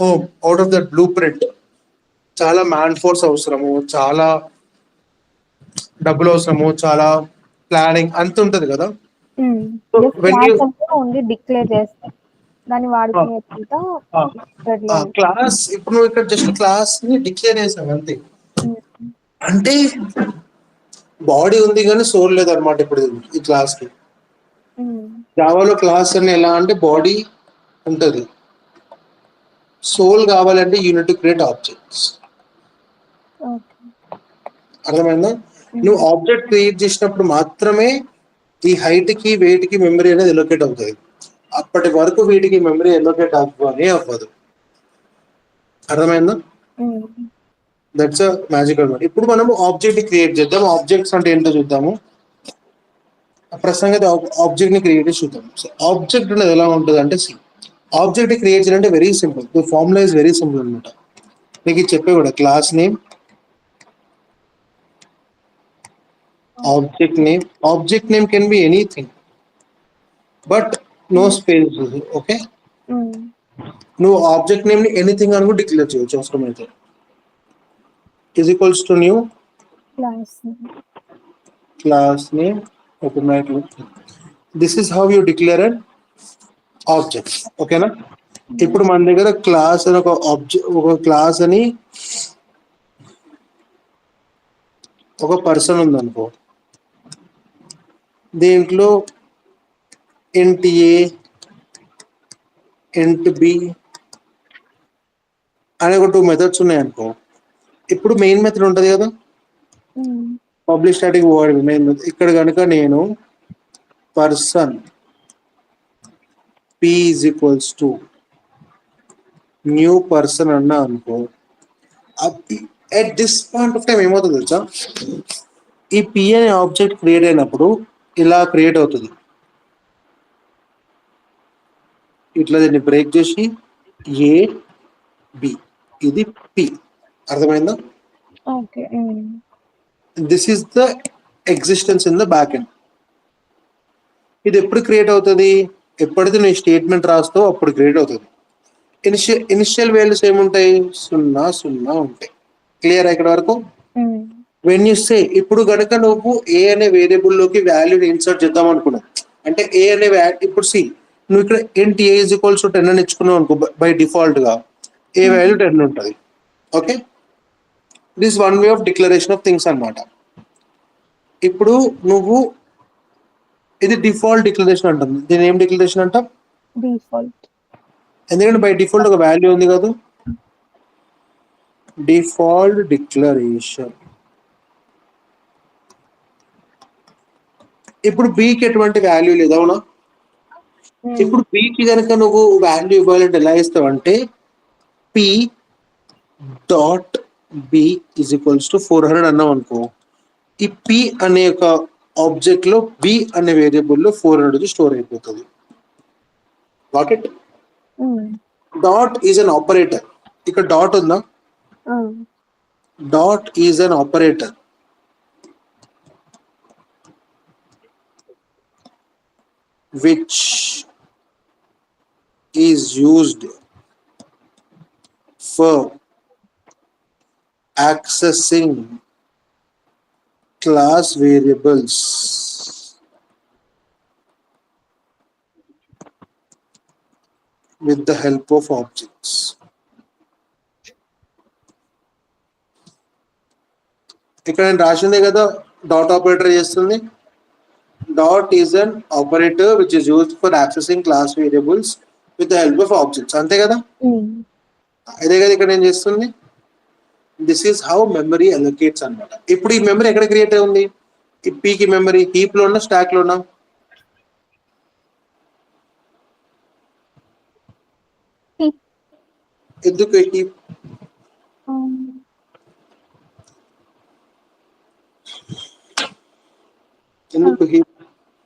home out of that blue print, చాలా మ్యాన్ ఫోర్స్ అవసరము, చాలా డబ్బులు అవసరము, చాలా ప్లానింగ్ అంత ఉంటది కదా. డిక్లేర్ చేస్తే దాన్ని క్లాస్ ఇప్పుడు నువ్వు ఇక్కడ జస్ట్ క్లాస్ ని డిక్లేర్ చేసావు అంతే. అంటే బాడీ ఉంది కానీ సోల్ లేదు అనమాట ఇప్పుడు ఈ క్లాస్ కి. జావాలో క్లాస్ అని ఎలా అంటే బాడీ ఉంటుంది, సోల్ కావాలంటే యూనిట్ క్రియేట్ ఆబ్జెక్ట్స్. ఓకే. అర్థమైందా? నువ్వు ఆబ్జెక్ట్ క్రియేట్ చేసినప్పుడు మాత్రమే ఈ హైట్ కి వెయిట్ కి మెమరీ అనేది ఎలొకేట్ అవుతుంది. అప్పటి వరకు వీటికి మెమరీ ఎలొకేట్ అవ్వదు. అర్థమైందా? That's a magical word. ఇప్పుడు మనము ఆబ్జెక్ట్ క్రియేట్ చేద్దాం. ఆబ్జెక్ట్స్ అంటే ఏంటో చూద్దాము. ప్రస్తుతానికి ఆబ్జెక్ట్ ని క్రియేట్ చేసి చూద్దాం. సో ఆబ్జెక్ట్ అనేది ఎలా ఉంటుంది అంటే, ఆబ్జెక్ట్ క్రియేట్ చేయాలంటే very simple. The formula is very simple అనమాట. మీకు ఇది చెప్పే కూడా class name, object name can be anything but no space. Okay, నువ్వు ఆబ్జెక్ట్ నేమ్ ని ఎనీథింగ్ అని కూడా డిక్లేర్ చేయొచ్చు అవసరమైతే. Is equals to new class name open bracket. This is how you declare an object. ఓకేనా? ఇప్పుడు మన దగ్గర క్లాస్ అని ఒక క్లాస్ అని ఒక పర్సన్ ఉందనుకో, దీంట్లో ఇంట్ ఏ ఇంట్ బి అనే ఒక 2 మెథడ్స్ ఉన్నాయనుకో. ఇప్పుడు మెయిన్ మెథడ్ ఉంటుంది కదా, public static void main method. ఇక్కడ కనుక నేను person p is equals to new person అన్నా అనుకో, at this point of time ఏమవుతుంది తెలుసా, ఈ p అనే ఆబ్జెక్ట్ క్రియేట్ అయినప్పుడు ఇలా క్రియేట్ అవుతుంది. ఇట్లా దీన్ని బ్రేక్ చేసి ఏ బి, ఇది పి. అర్థమైందా? Okay. This is the existence in the back end. ఇది ఎప్పుడు క్రియేట్ అవుతుంది? ఎప్పుడైతే నేను స్టేట్మెంట్ రాస్తావు అప్పుడు క్రియేట్ అవుతుంది. ఇనిషియల్ వాల్యూస్ ఏముంటాయి? 0 0 ఉంటాయి. క్లియర్ ఇక్కడ వరకు? వెన్ యూ సే, ఇప్పుడు కనుక నువ్వు ఏ అనే వేరియబుల్ లోకి వాల్యూని ఇన్సర్ట్ చేద్దాం అనుకున్నావు అంటే ఏ అనే ఇప్పుడు సి, నువ్వు ఇక్కడ ఇంట్ ఏ ఈజ్ ఈక్వల్స్ టు 10 అని ఇచ్చుకున్నావు అనుకో, బై డిఫాల్ట్ గా ఏ వాల్యూ 10 ఉంటుంది. Okay, this one way of declaration of things అన్నమాట. ఇప్పుడు నువ్వు ఇది డిఫాల్ట్ డిక్లరేషన్ అంటుంది. దీని ఏం డిక్లరేషన్ అంటాం? డిఫాల్ట్. ఎందుకంటే బై డిఫాల్ట్ ఒక వాల్యూ ఉంది కదా, డిఫాల్ట్ డిక్లరేషన్. ఇప్పుడు బికి ఎటువంటి వాల్యూ లేదు, అవునా? ఇప్పుడు బికి కనుక నువ్వు వాల్యూ ఇవ్వాలంటే ఎలా ఇస్తావంటే, P dot B is equals to 400 అన్నాం అనుకో, ఈ పి అనే ఒక ఆబ్జెక్ట్ లో బి అనే వేరియబుల్ లో 400 స్టోర్ అయిపోతుంది. Got it? Dot is an operator. ఇక్కడ డాట్ ఉందా? Dot is an operator which is used for accessing class variables with the help of objects. ఇక్కడ నేను రాసిందే కదా డాట్ ఆపరేటర్ చేస్తుంది. Dot is an operator which is used for accessing class variables with the help of objects. అంతే కదా? అదే కదా ఇక్కడ నేను చేస్తుంది. This is how memory allocates అన్నమాట. ఇప్పుడు ఈ మెమరీ ఎక్కడ క్రియేట్ అయింది? ఈ పీకి మెమరీ హీప్ లో ఉన్నా స్టాక్ లో ఉన్నా? ఎందుకు హీప్? ఎందుకు హీప్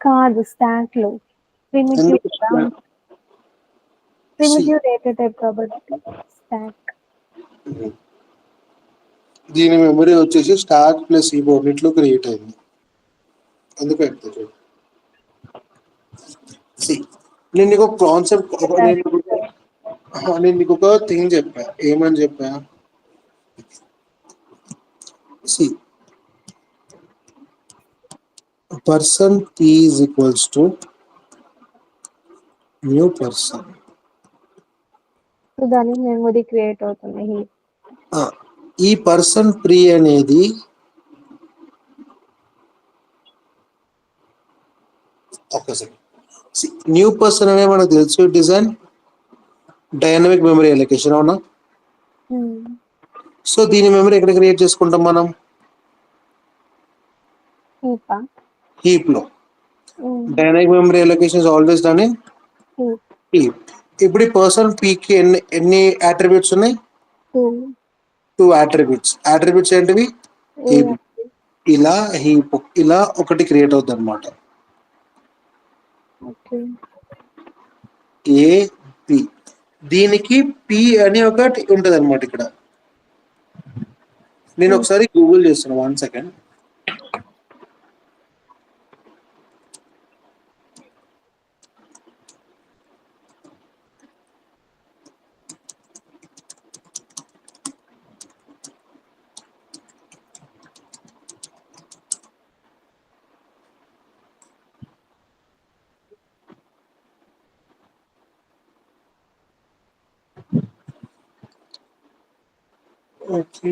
కాదు, స్టాక్ లో. ప్రిమిటివ్ డేటా టైప్ కాబట్టి స్టాక్. దీని మెమరీ వచ్చేసి స్టాక్ ప్లస్ హీప్ రెండిట్లో క్రియేట్ అయింది. అందుకు చూడు, నేను నీకు ఒక కాన్సెప్ట్, నేను నీకు ఒక థింగ్ చెప్పా. ఏమని చెప్పా? See, person p is equals to new person. దానికి మెమరీ క్రియేట్ అవుతుంది. ఈ పర్సన్ ప్రీ అనేది ఒక సెకండ్, న్యూ పర్సన్ అనే మనకు తెలుసు డిజైన్ డైనమిక్ మెమరీ అలొకేషన్, అవునా? సో దీని మెమరీ ఎక్కడ క్రియేట్ చేసుకుంటాం మనం? హీప్ లో. Dynamic memory allocation is always done in heap. ఇప్పుడు ఈ పర్సన్ పీ కి ఎన్ని అట్రిబ్యూట్స్ ఉన్నాయి? 2 అట్రిబ్యూట్స్. అట్రిబ్యూట్స్ ఏంటివి? ఏబి. ఇలా హీప్ ఇలా ఒకటి క్రియేట్ అవుతుంది అనమాట. ఏ పి, దీనికి పి అని ఒకటి ఉంటది అనమాట ఇక్కడ. నేను ఒకసారి గూగుల్ చేస్తున్నా, 1 second. Okay,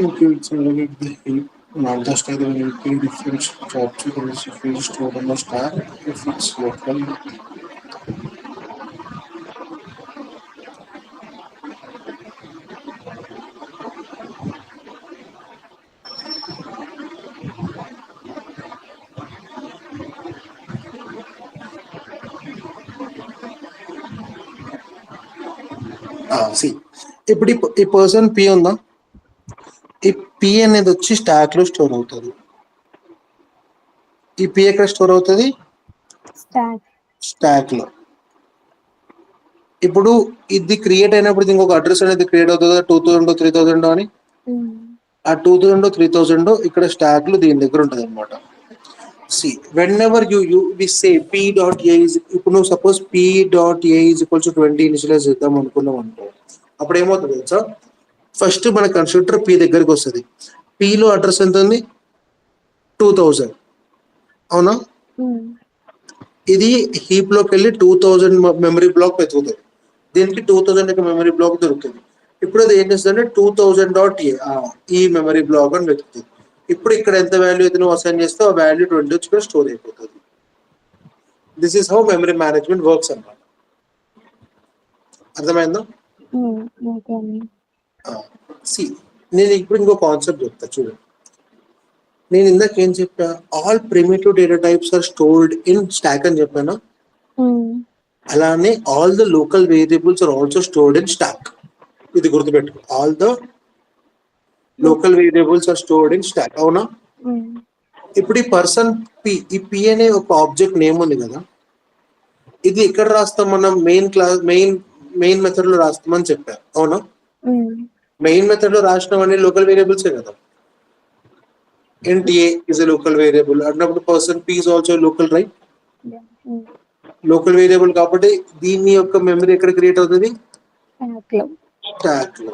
okay, it's a look at the heap. Not the stack of anything different object is if it's stored on the stack, if it's local. See ఇప్పుడు ఈ పర్సన్ పి ఉందా, ఈ పి అనేది వచ్చి stock లో store అవుతుంది. ఈ P ఎక్కడ స్టోర్ అవుతుంది? స్టాక్ లో. ఇప్పుడు ఇది క్రియేట్ అయినప్పుడు ఇంకొక అడ్రస్ అనేది క్రియేట్ అవుతుంది 2000 3000 అని. ఆ 2000 3000 ఇక్కడ స్టాక్ లో దీని దగ్గర ఉంటుంది అనమాట. See whenever you we say p dot a is, ఇప్పుడు నువ్వు suppose p dot a is equals 20 initialise చేద్దాం అనుకున్నాం అనుకో, అప్పుడు ఏమవుతుంది తెలుసా? ఫస్ట్ మన కన్స్ట్రక్టర్ పి దగ్గరికి వస్తుంది. పిలో అడ్రస్ ఎంత ఉంది? 2000, అవునా? ఇది హీప్ లోకి వెళ్ళి 2000 మెమరీ బ్లాక్ వెతుకుతుంది. దీనికి 2000 యొక్క మెమరీ బ్లాక్ దొరుకుతుంది. ఇప్పుడు అది ఏం చేస్తుంది అంటే 2000 డాట్ ఏ ఈ మెమరీ బ్లాక్ అని వెతుకుతుంది. ఇప్పుడు ఇక్కడ ఎంత వాల్యూ అయితే నువ్వు అసైన్ చేస్తే ఆ వాల్యూ 20 వచ్చి ఇక్కడ స్టోర్ అయిపోతుంది. This is how memory management works అన్నమాట. అర్థమైందా? సి నేను ఇప్పుడు ఇంకో కాన్సెప్ట్ చెప్తా చూడండి. నేను ఇందాక ఏం చెప్పా? All primitive data types are stored in stack అని చెప్పాను. అలానే all the local variables are also stored in stack. ఇది గుర్తుపెట్టుకో, all the local variables are stored in stack, అవునా? ఇప్పుడు ఈ పర్సన్ పి, ఈ పి అనే ఒక ఆబ్జెక్ట్ నేమ్ ఉంది కదా, ఇది ఎక్కడ రాస్తాం మనం? మెయిన్ మెథడ్ లో రాస్తామని చెప్పారు, అవునా? మెయిన్ మెథడ్ లో రాసినవన్నీ లోకల్ వేరియబుల్సే కదా. int a is a local variable అన్నప్పుడు person p is also local, right? Local variable కాబట్టి దీని యొక్క మెమరీ ఎక్కడ క్రియేట్ అవుతుంది? స్టాక్ లో.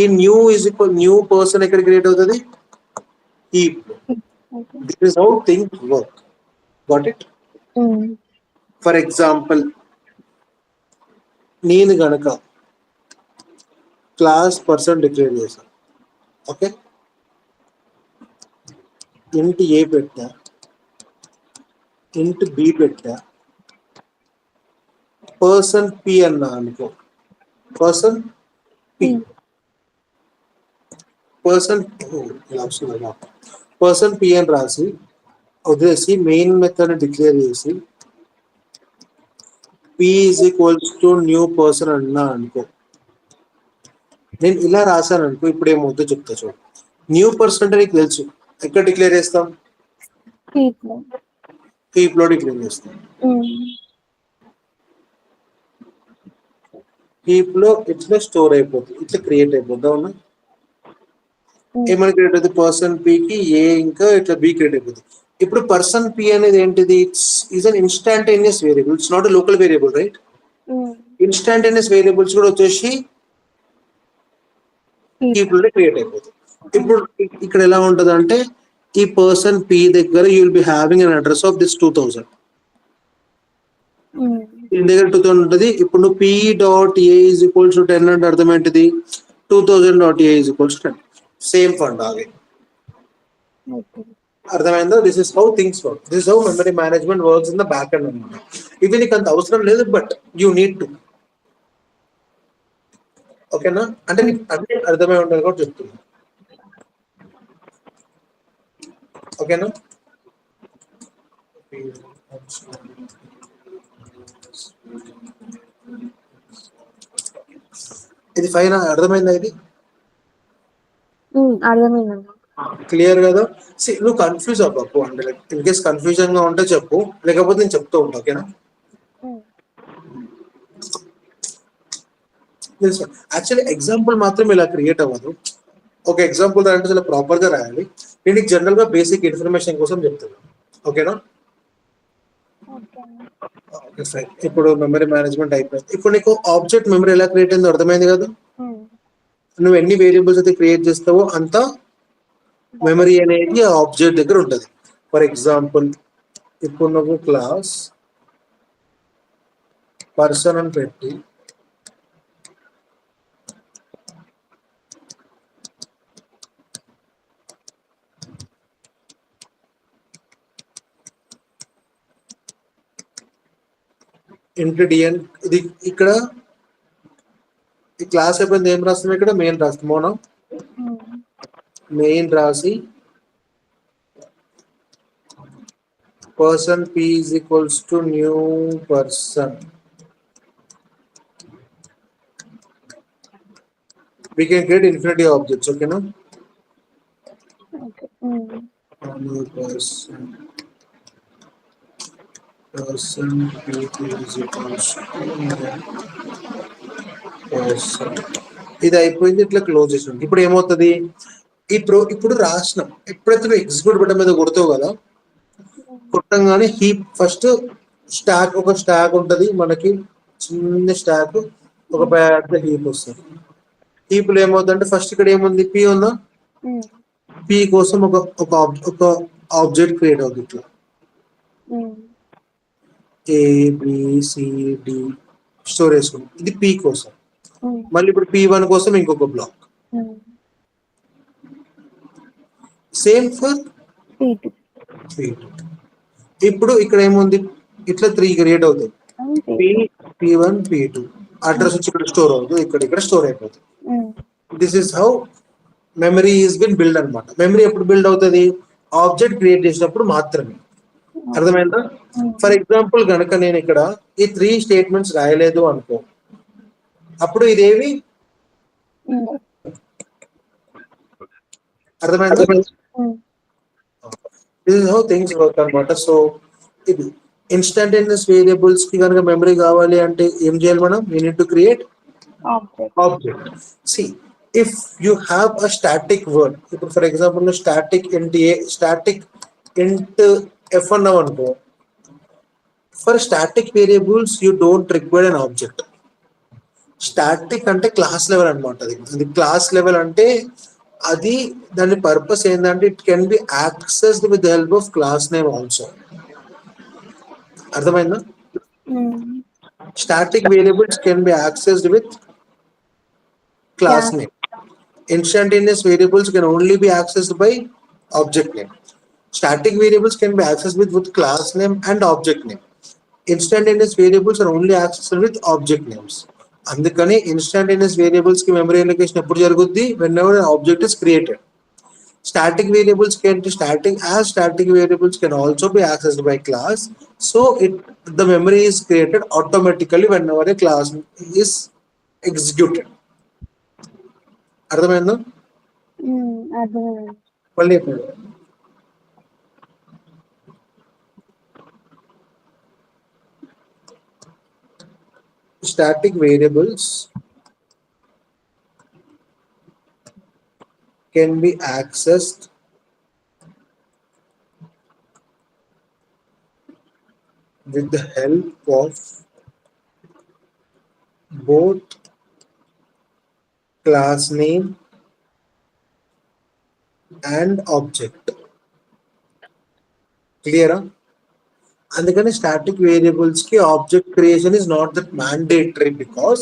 ఈ new is equal new person ఎక్కడ క్రియేట్ అవుతుంది? హీప్ లో. This is how things work. Got it? For example, నేను గనక క్లాస్ పర్సన్ డిక్లేర్ చేశాను, ఓకే, ఇంట్ ఏ పెట్టా, ఇంట్ బి పెట్టా, పర్సన్ పి అన్నా అనుకో, పర్సన్ పి పర్సన్ పి అని రాసి వదిలేసి మెయిన్ మెథడ్ డిక్లేర్ చేసి P is equals to new person అన్నా అనుకో. నేను ఇలా రాశాను అనుకో, ఇప్పుడు ఏమవుతుందో చెప్తా చూడు. న్యూ పర్సన్ అంటే నీకు తెలుసు, ఎక్కడ డిక్లేర్ చేస్తాం? హీప్ లో డిక్లేర్ చేస్తాం. హీప్ లో ఇట్లా స్టోర్ అయిపోతుంది, ఇట్లా క్రియేట్ అయిపోద్ది, అవునా? ఏమైనా క్రియేట్ అవుతుంది? పర్సన్ పి కి ఏ ఇంకా ఇట్లా బి క్రియేట్ అయిపోతుంది. ఇప్పుడు పర్సన్ పి అనేది ఏంటిది, it's an instantaneous variable, it's not local variable, right? Instantaneous variables కూడా వచ్చేసి కీపుల్ క్రియేట్ అయిపోతుంది. ఇప్పుడు ఇక్కడ ఎలా ఉంటది అంటే ఈ పర్సన్ పి దగ్గర you will be having an address of this 2000, దీని దగ్గర 2000 ఉంటుంది. ఇప్పుడు నువ్వు P dot A is equals to 10 అంటే అర్థం ఏంటిది, 2000 dot A is equals 10, same ఫండ్ ఆగి. అర్థమైందో? This is how things work, this is how memory management works in the back end అనమాట. ఇది నీకు అంత అవసరం లేదు, బట్ యూ నీడ్ టు. ఓకేనా? అంటే నీకు అన్ని అర్థమై ఉండాలి కూడా చెప్తున్నా. ఓకేనా? ఇది ఫైన్, అర్థమైందా? ఇది అర్థమైందండి. క్లియర్ కదా? నువ్వు కన్ఫ్యూజ్ అవ్వకు, అంటే ఇన్ కేస్ కన్ఫ్యూజన్ గా ఉంటే చెప్పు, లేకపోతే నేను చెప్తూ ఉంటా. ఓకేనా? యాక్చువల్లీ ఎగ్జాంపుల్ మాత్రం ఇలా క్రియేట్ అవ్వదు. ఒక ఎగ్జాంపుల్ అంటే చాలా ప్రాపర్ గా రాయాలి. నేను జనరల్ గా బేసిక్ ఇన్ఫర్మేషన్ కోసం చెప్తున్నాను. ఓకేనా? Okay fine. ఇప్పుడు మెమరీ మేనేజ్మెంట్ అయిపోయింది. ఇప్పుడు నీకు ఆబ్జెక్ట్ మెమరీ ఎలా క్రియేట్ అయిందో అర్థమైంది కదా? నువ్వు ఎన్ని వేరియబుల్స్ అయితే క్రియేట్ చేస్తావో అంత మెమరీ అనేది ఆ ఆబ్జెక్ట్ దగ్గర ఉంటుంది. ఫర్ ఎగ్జాంపుల్ ఇప్పుడు నువ్వు క్లాస్ పర్సన్ అని పెట్టి ఇంటూ డిఎన్, ఇది ఇక్కడ ఈ క్లాస్ అయిపోయింది. ఏం రాస్తాం ఇక్కడ? మెయిన్ రాస్తాం. అవునా? మెయిన్ రాసి person p is equals to new person, we can create infinity objects. Okay no? New person p is equals to person, ఇది అయిపోయింది. ఇట్లా క్లోజ్ చేసాం. ఇప్పుడు ఏమవుతుంది, ఇప్పుడు రాసినాం. ఎప్పుడైతే నువ్వు ఎగ్జిక్యూట్ బటన్ మీద కొడతావు కదా, కొట్టంగానే హీప్ ఫస్ట్ స్టాక్, ఒక స్టాక్ ఉంటుంది మనకి, చిన్న స్టాక్, ఒక పెద్ద హీప్ వస్తుంది. హీప్ లో ఏమవుతుందంటే ఫస్ట్ ఇక్కడ ఏముంది, పి ఉందా, పి కోసం ఒక ఆబ్జెక్ట్ క్రియేట్ అవుతుంది. ఇట్లా ఏబిసిడి స్టోరేజ్, ఇది పి కోసం. మళ్ళీ ఇప్పుడు P1 కోసం ఇంకొక బ్లాక్, సేమ్ ఫర్ P2. ఇప్పుడు ఇక్కడ ఏముంది, ఇట్లా 3 క్రియేట్ అవుతాయి. P1 P2 అడ్రస్ వచ్చి ఇక్కడ స్టోర్ అవుతుంది, ఇక్కడ స్టోర్ అయిపోతుంది. This is how memory is been build అనమాట. మెమరీ ఎప్పుడు బిల్డ్ అవుతుంది, ఆబ్జెక్ట్ క్రియేట్ చేసినప్పుడు మాత్రమే. అర్థమైందా? ఫర్ ఎగ్జాంపుల్ కనుక నేను ఇక్కడ ఈ 3 స్టేట్మెంట్స్ రాయలేదు అనుకో, అప్పుడు ఇదేవి అర్థమైందా? This is how things work అనమాట. సో ఇది ఇన్స్టంటేనియస్ వేరియబుల్స్ కి కనుక మెమరీ కావాలి అంటే ఏం చేయాలి మనం? We need to create object. See if you have a static word, ఇప్పుడు ఫర్ ఎగ్జాంపుల్ స్టాటిక్ ఇంట్ ఏ, స్టాటిక్ ఇంట్ ఎఫ్ అన్నావు అనుకో, for static variables you don't require an object. Static అంటే క్లాస్ లెవెల్ అనమాట. అది క్లాస్ లెవెల్ అంటే అది దాని పర్పస్ ఏంటంటే it can be accessed with the help of class name also. అర్థమైందా? Static variables can be accessed with class name. Instantaneous variables can only be accessed by object name. Static variables can be accessed with class name and object name. Instantaneous variables are only accessed with object names. అందుకని instantaneous variables కి memory allocation ఎప్పుడు జరుగుద్ది? whenever an object is created. Static variables static variables can also be accessed by class, so the memory is created automatically whenever a class is executed. అర్థమైందా? మళ్ళీ ఇప్పుడు static variables can be accessed with the help of both class name and object. Clear? అందుకని static variables కి object creation is not that mandatory because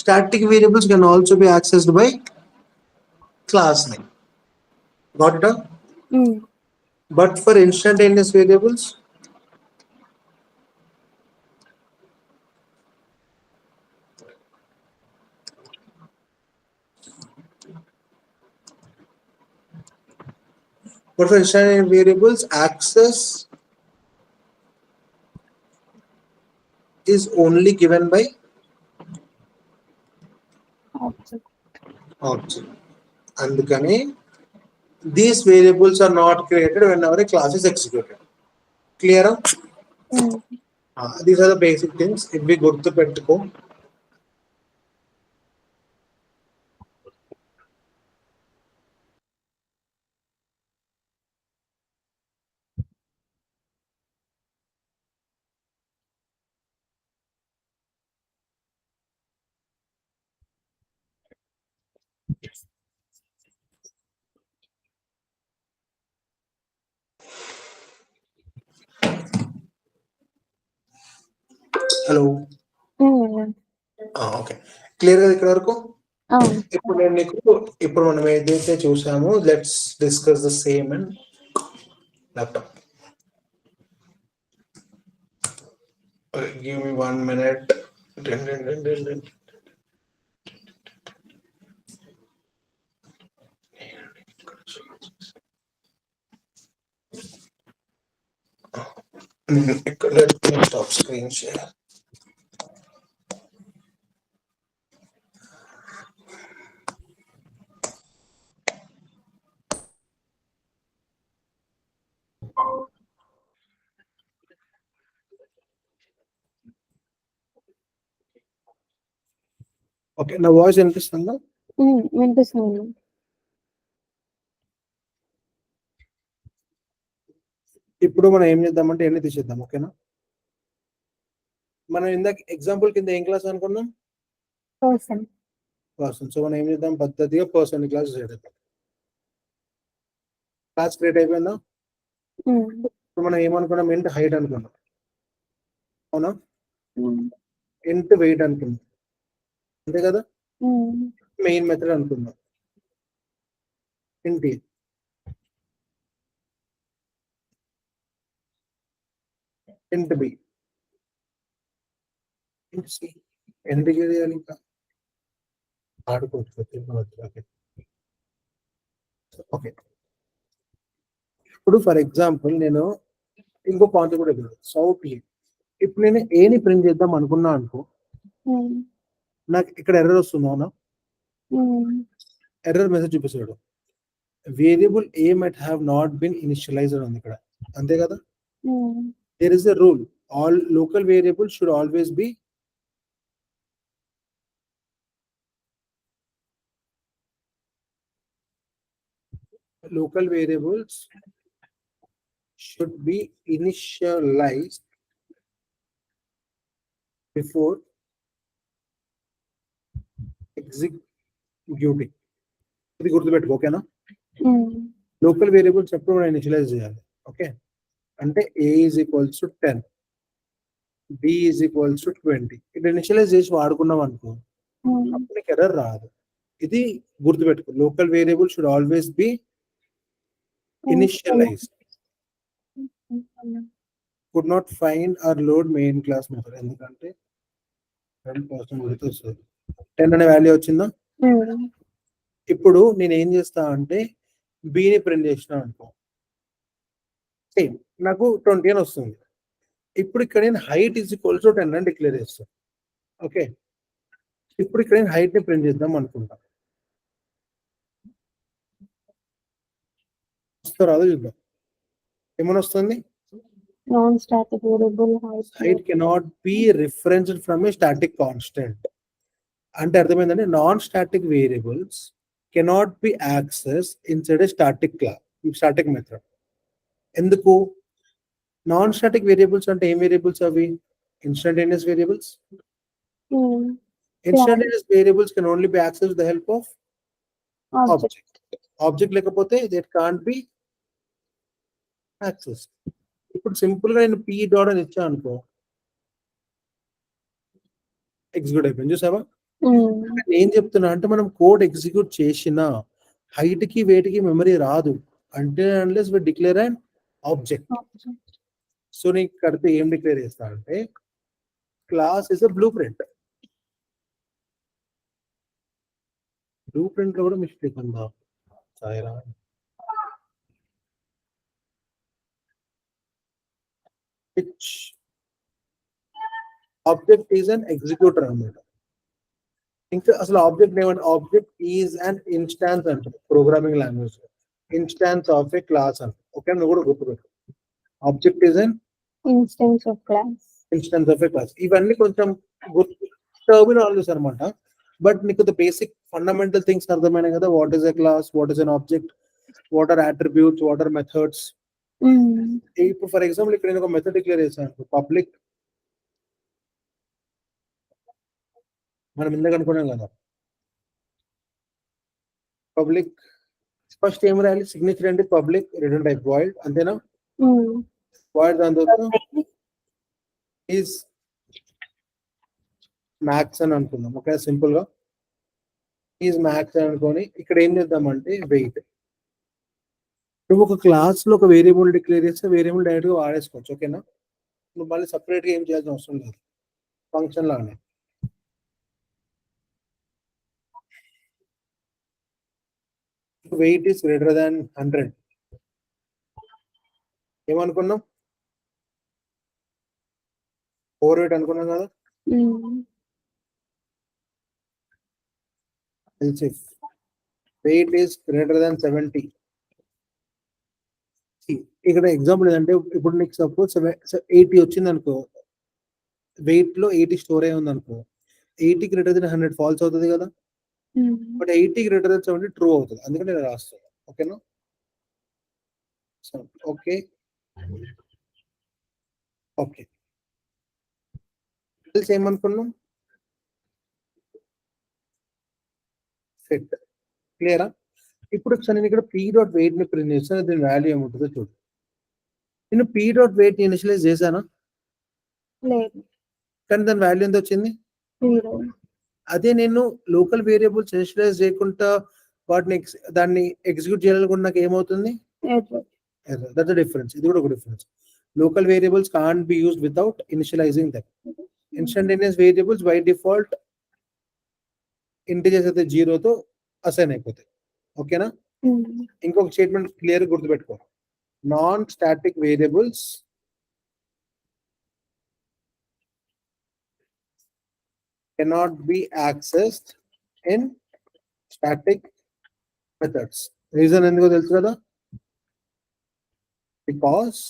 static variables can also be accessed by class name. Got it? But for instantaneous variables, access is only given by object. అందుకని these variables are not created whenever a class is executed. Clear? These are the basic things. If we go to Petco, hello. Okay clear గా ఇక్కడ వరకు. ఇప్పుడు నేను నీకు ఇప్పుడు మనం ఏదైతే చూసామో let's discuss the same and laptop. Give me 1 minute. Let me stop screen share. Okay, నా వాయిస్ వినిపిస్తుందా? వినిపిస్తుంది. ఇప్పుడు మనం ఏం చేద్దామంటే ఎన్ని తీసేద్దాం. ఓకేనా? మనం ఇందాక ఎగ్జాంపుల్ కింద ఏం క్లాస్ అనుకున్నాం? పర్సన్. సో మనం ఏం చేద్దాం, పద్ధతిగా పర్సన్ క్లాస్ చేద్దాం. క్లాస్ క్రియేట్ అయిపోయిందా? ఇప్పుడు మనం ఏమనుకున్నాం, ఇంట్ హైట్ అనుకున్నాం, అవునా? ఇంట్ వెయిట్ అనుకున్నాం, అంతే కదా? మెయిన్ మెథడ్ అనుకున్నాం, ఇంట్ ఇంట్ బి ఇంట్ సి. ఎందుకు చేయాలి ఇంకా? ఆడుకోవచ్చు. ఓకే, ఇప్పుడు ఫర్ ఎగ్జాంపుల్ నేను ఇంకో కాన్సెప్ట్ కూడా సౌట్ ఏ. ఇప్పుడు నేను ఏని ప్రింట్ చేద్దాం అనుకున్నా అనుకో, నాకు ఇక్కడ ఎర్రర్ వస్తుంది, అవునా? ఎర్రర్ మెసేజ్ చూపిస్తాడు, variable a might have not been initialised ఉంది ఇక్కడ, అంతే కదా? There is a rule, all local variable should always be local variables should be initialized before executing. ఇది గుర్తుపెట్టుకో, ఓకేనా? లోకల్ వేరియబుల్స్ ఎప్పుడు మనం ఇనిషియలైజ్ చేయాలి. ఓకే, అంటే a is equals to 10, b is equals to 20. ఇది ఇనిషియలైజ్ చేసి వాడుకున్నాం అనుకో, అప్పుడు ఎర్రర్ రాదు. ఇది గుర్తుపెట్టుకో, local variable should always B initialized. Could not find or load main class method. ఎందుకంటే 10% వస్తుంది. 10 అనే వాల్యూ వచ్చిందా? ఇప్పుడు నేను ఏం చేస్తా అంటే బిని ప్రింట్ చేసిన అనుకో, సేమ్ నాకు 20 అని వస్తుంది. ఇప్పుడు ఇక్కడ నేను హైట్ ఈజ్ ఈక్వల్స్ టు 10 అని డిక్లేర్ చేస్తాను. ఓకే, ఇప్పుడు ఇక్కడ నేను హైట్ ని ప్రింట్ చేద్దాం అనుకుంటా, రాదు చూద్దాం ఏమని వస్తుంది. Non-static variable height cannot be referenced from a static constant. అంటే అర్థమైందంటే non static variables cannot B access inside ఏ స్టాటిక్ క్లాస్, స్టాటిక్ మెథడ్. ఎందుకు? నాన్ స్టాటిక్ వేరియబుల్స్ అంటే ఏం వేరియబుల్స్ అవి? Instantaneous variables. Instantaneous variables can only be accessed with the help of object. Object లేకపోతే that can't be accessed. ఇప్పుడు simple గా నేను p dot అని ఇచ్చా అనుకో, ఎగ్జిక్యూట్ అయిపోయింది. చూసావా? నేను చెప్తున్నా అంటే మనం కోడ్ ఎగ్జిక్యూట్ చేసిన హైట్ కి వెయిట్ కి మెమరీ రాదు అంటే unless we declare and object. So నీకు కడితే ఏం డిక్లేర్ చేస్తా అంటే class is a blueprint. Blueprint లో కూడా మిస్టేక్ ఉందా? Saira, which object is an executor అన్నమాట. ఇంకా అసలు ఆబ్జెక్ట్ ఏమంటే ఆబ్జెక్ట్ ఈజ్ అన్ ఇన్స్టాన్స్ అంటారు programming language. Instance of a class అంట. ఓకే, నువ్వు కూడా గుర్తుపెట్టు. Object is an instance of class. Instance of a class. ఇవన్నీ కొంచెం టర్మినాలజీస్ అనమాట. బట్ నీకు ద బేసిక్ ఫండమెంటల్ థింగ్స్ అర్థమైనాయి కదా. What is a class, what is an object, what are attributes, what are methods. ఇప్పుడు ఫర్ ఎగ్జాంపుల్ ఇక్కడ నేను ఒక మెథడ్ డిక్లేర్ చేశాను, పబ్లిక్. మనం ఇందాక అనుకున్నాం కదా, పబ్లిక్ ఫస్ట్ ఏం రాయాలి? సిగ్నేచర్ అంటే పబ్లిక్ రిటర్న్ టైప్ వాయిడ్, అంతేనా? వాయిడ్ దాని తర్వాత ఈజ్ మ్యాక్స్ అని అనుకుందాం. ఓకే, సింపుల్ గా ఈజ్ మ్యాక్స్ అని అనుకొని ఇక్కడ ఏం చేద్దామంటే వెయిట్. నువ్వు ఒక క్లాస్ లో ఒక వేరియబుల్ డిక్లేర్ చేస్తే వేరియబుల్ డైరెక్ట్ గా వాడేసుకోవచ్చు. ఓకేనా? నువ్వు మళ్ళీ సపరేట్ గా ఏం చేయాల్సిన అవసరం లేదు, ఫంక్షన్ లానే. వెయిట్ ఈస్ గ్రేటర్ దాన్ 100 ఏమనుకున్నాం? ఓవర్ వెయిట్ అనుకున్నాం కదా. Weight is greater than 70. ఇక్కడ ఎగ్జాంపుల్ ఏంటంటే ఇప్పుడు నీకు సపోజ్ 80 వచ్చింది అనుకో, వెయిట్ లో 80 స్టోర్ అయి ఉంది అనుకో, 80 గ్రేటర్ దాన్ 100 ఫాల్స్ అవుతుంది కదా. బట్ 80 గ్రేటర్ దాన్ 70 ట్రూ అవుతుంది. అందుకని నేను రాస్తాను. ఓకేనా? ఓకే ఓకే, ఏమనుకున్నాం? సెట్. క్లియరా? ఇప్పుడు నేను ఇక్కడ p డాట్ వెయిట్ ని ప్రింట్ చేస్తాను. దీని వాల్యూ ఏముంటుందో చూడు. నేను p డాట్ వెయిట్ ఇనిషియలైజ్ చేశానా? లేదు. కానీ దాని వాల్యూ ఎంత వచ్చింది? అదే నేను లోకల్ వేరియబుల్స్ ఇనిషియలైజ్ చేయకుండా దాన్ని ఎగ్జిక్యూట్ చేయాలనుకుంటే నాకు ఏమవుతుంది? That's the difference. ఇది కూడా ఒక difference. Local variables can't be used without initialising them. Instantaneous variables by default integers అయితే 0తో అసైన్ అయిపోతాయి. ఓకేనా? ఇంకొక స్టేట్మెంట్ క్లియర్ గుర్తుపెట్టుకో. Non static variables cannot be accessed in static methods. Reason ఎందుకో తెలుసు కదా? Because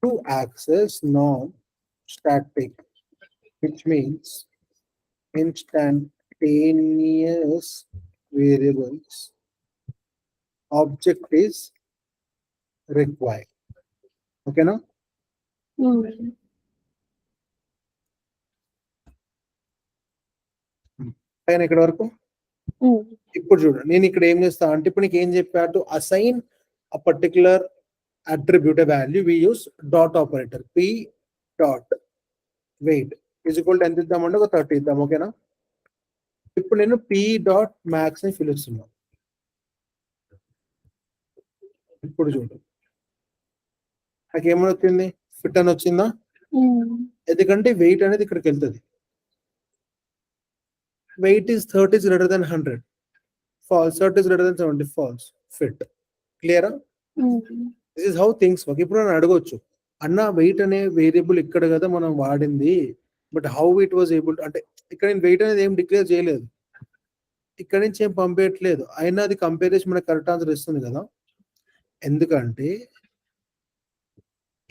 to access non-static, which means instantaneous variables, object is required. Okay, no? పైన ఇక్కడ వరకు. ఇప్పుడు చూడు, నేను ఇక్కడ ఏం చేస్తా అంటే ఇప్పుడు నీకు ఏం చెప్పా, to assign a particular attribute value we use dot operator. p dot weight is equal to ఎంత ఇద్దామంటే ఒక 30 ఇద్దాం. ఓకేనా? ఇప్పుడు నేను p డాట్ మ్యాక్స్ ని పిలుస్తున్నా. ఇప్పుడు చూడు నాకు ఏమని వచ్చింది? ఫిట్ అని వచ్చిందా? ఎందుకంటే వెయిట్ అనేది ఇక్కడికి వెళ్తుంది. Weight is 30 is greater than 100. False. 30 is greater than 70. False. Fit. Clear? This is how things work. ఇప్పుడు నేను అడగొచ్చు, అన్న వెయిట్ అనే వేరియబుల్ ఇక్కడ కదా మనం వాడింది, but how it was able అంటే ఇక్కడ నేను వెయిట్ అనేది ఏం డిక్లేర్ చేయలేదు, ఇక్కడ నుంచి ఏం పంపేయట్లేదు, అయినా అది కంపేర్ చేసి మనకు కరెక్ట్ ఆన్సర్ ఇస్తుంది కదా. ఎందుకంటే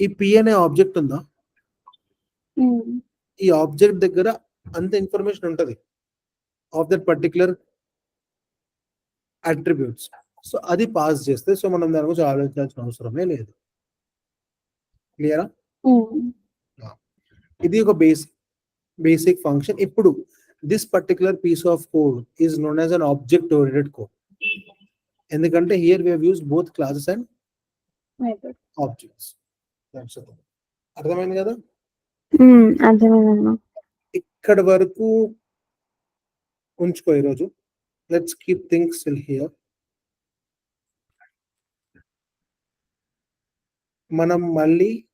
ఈ p అనే ఆబ్జెక్ట్ ఉందా, ఈ ఆబ్జెక్ట్ దగ్గర అంత ఇన్ఫర్మేషన్ ఉంటది of that particular attributes. So అది పాస్ చేస్తే సో మనం దాని గురించి ఆలోచించాల్సిన అవసరమే లేదు. క్లియరా? ఇది ఒక బేసిక్ ఫంక్షన్. ఇప్పుడు this particular piece of code is known as an object oriented code. ఎందుకంటే here we have used both classes and objects. అర్థమైంది కదా? అర్థమైందన్నా. ఇక్కడ వరకు ఉంచుకో ఈరోజు. Let's keep things still here. మనం మళ్ళీ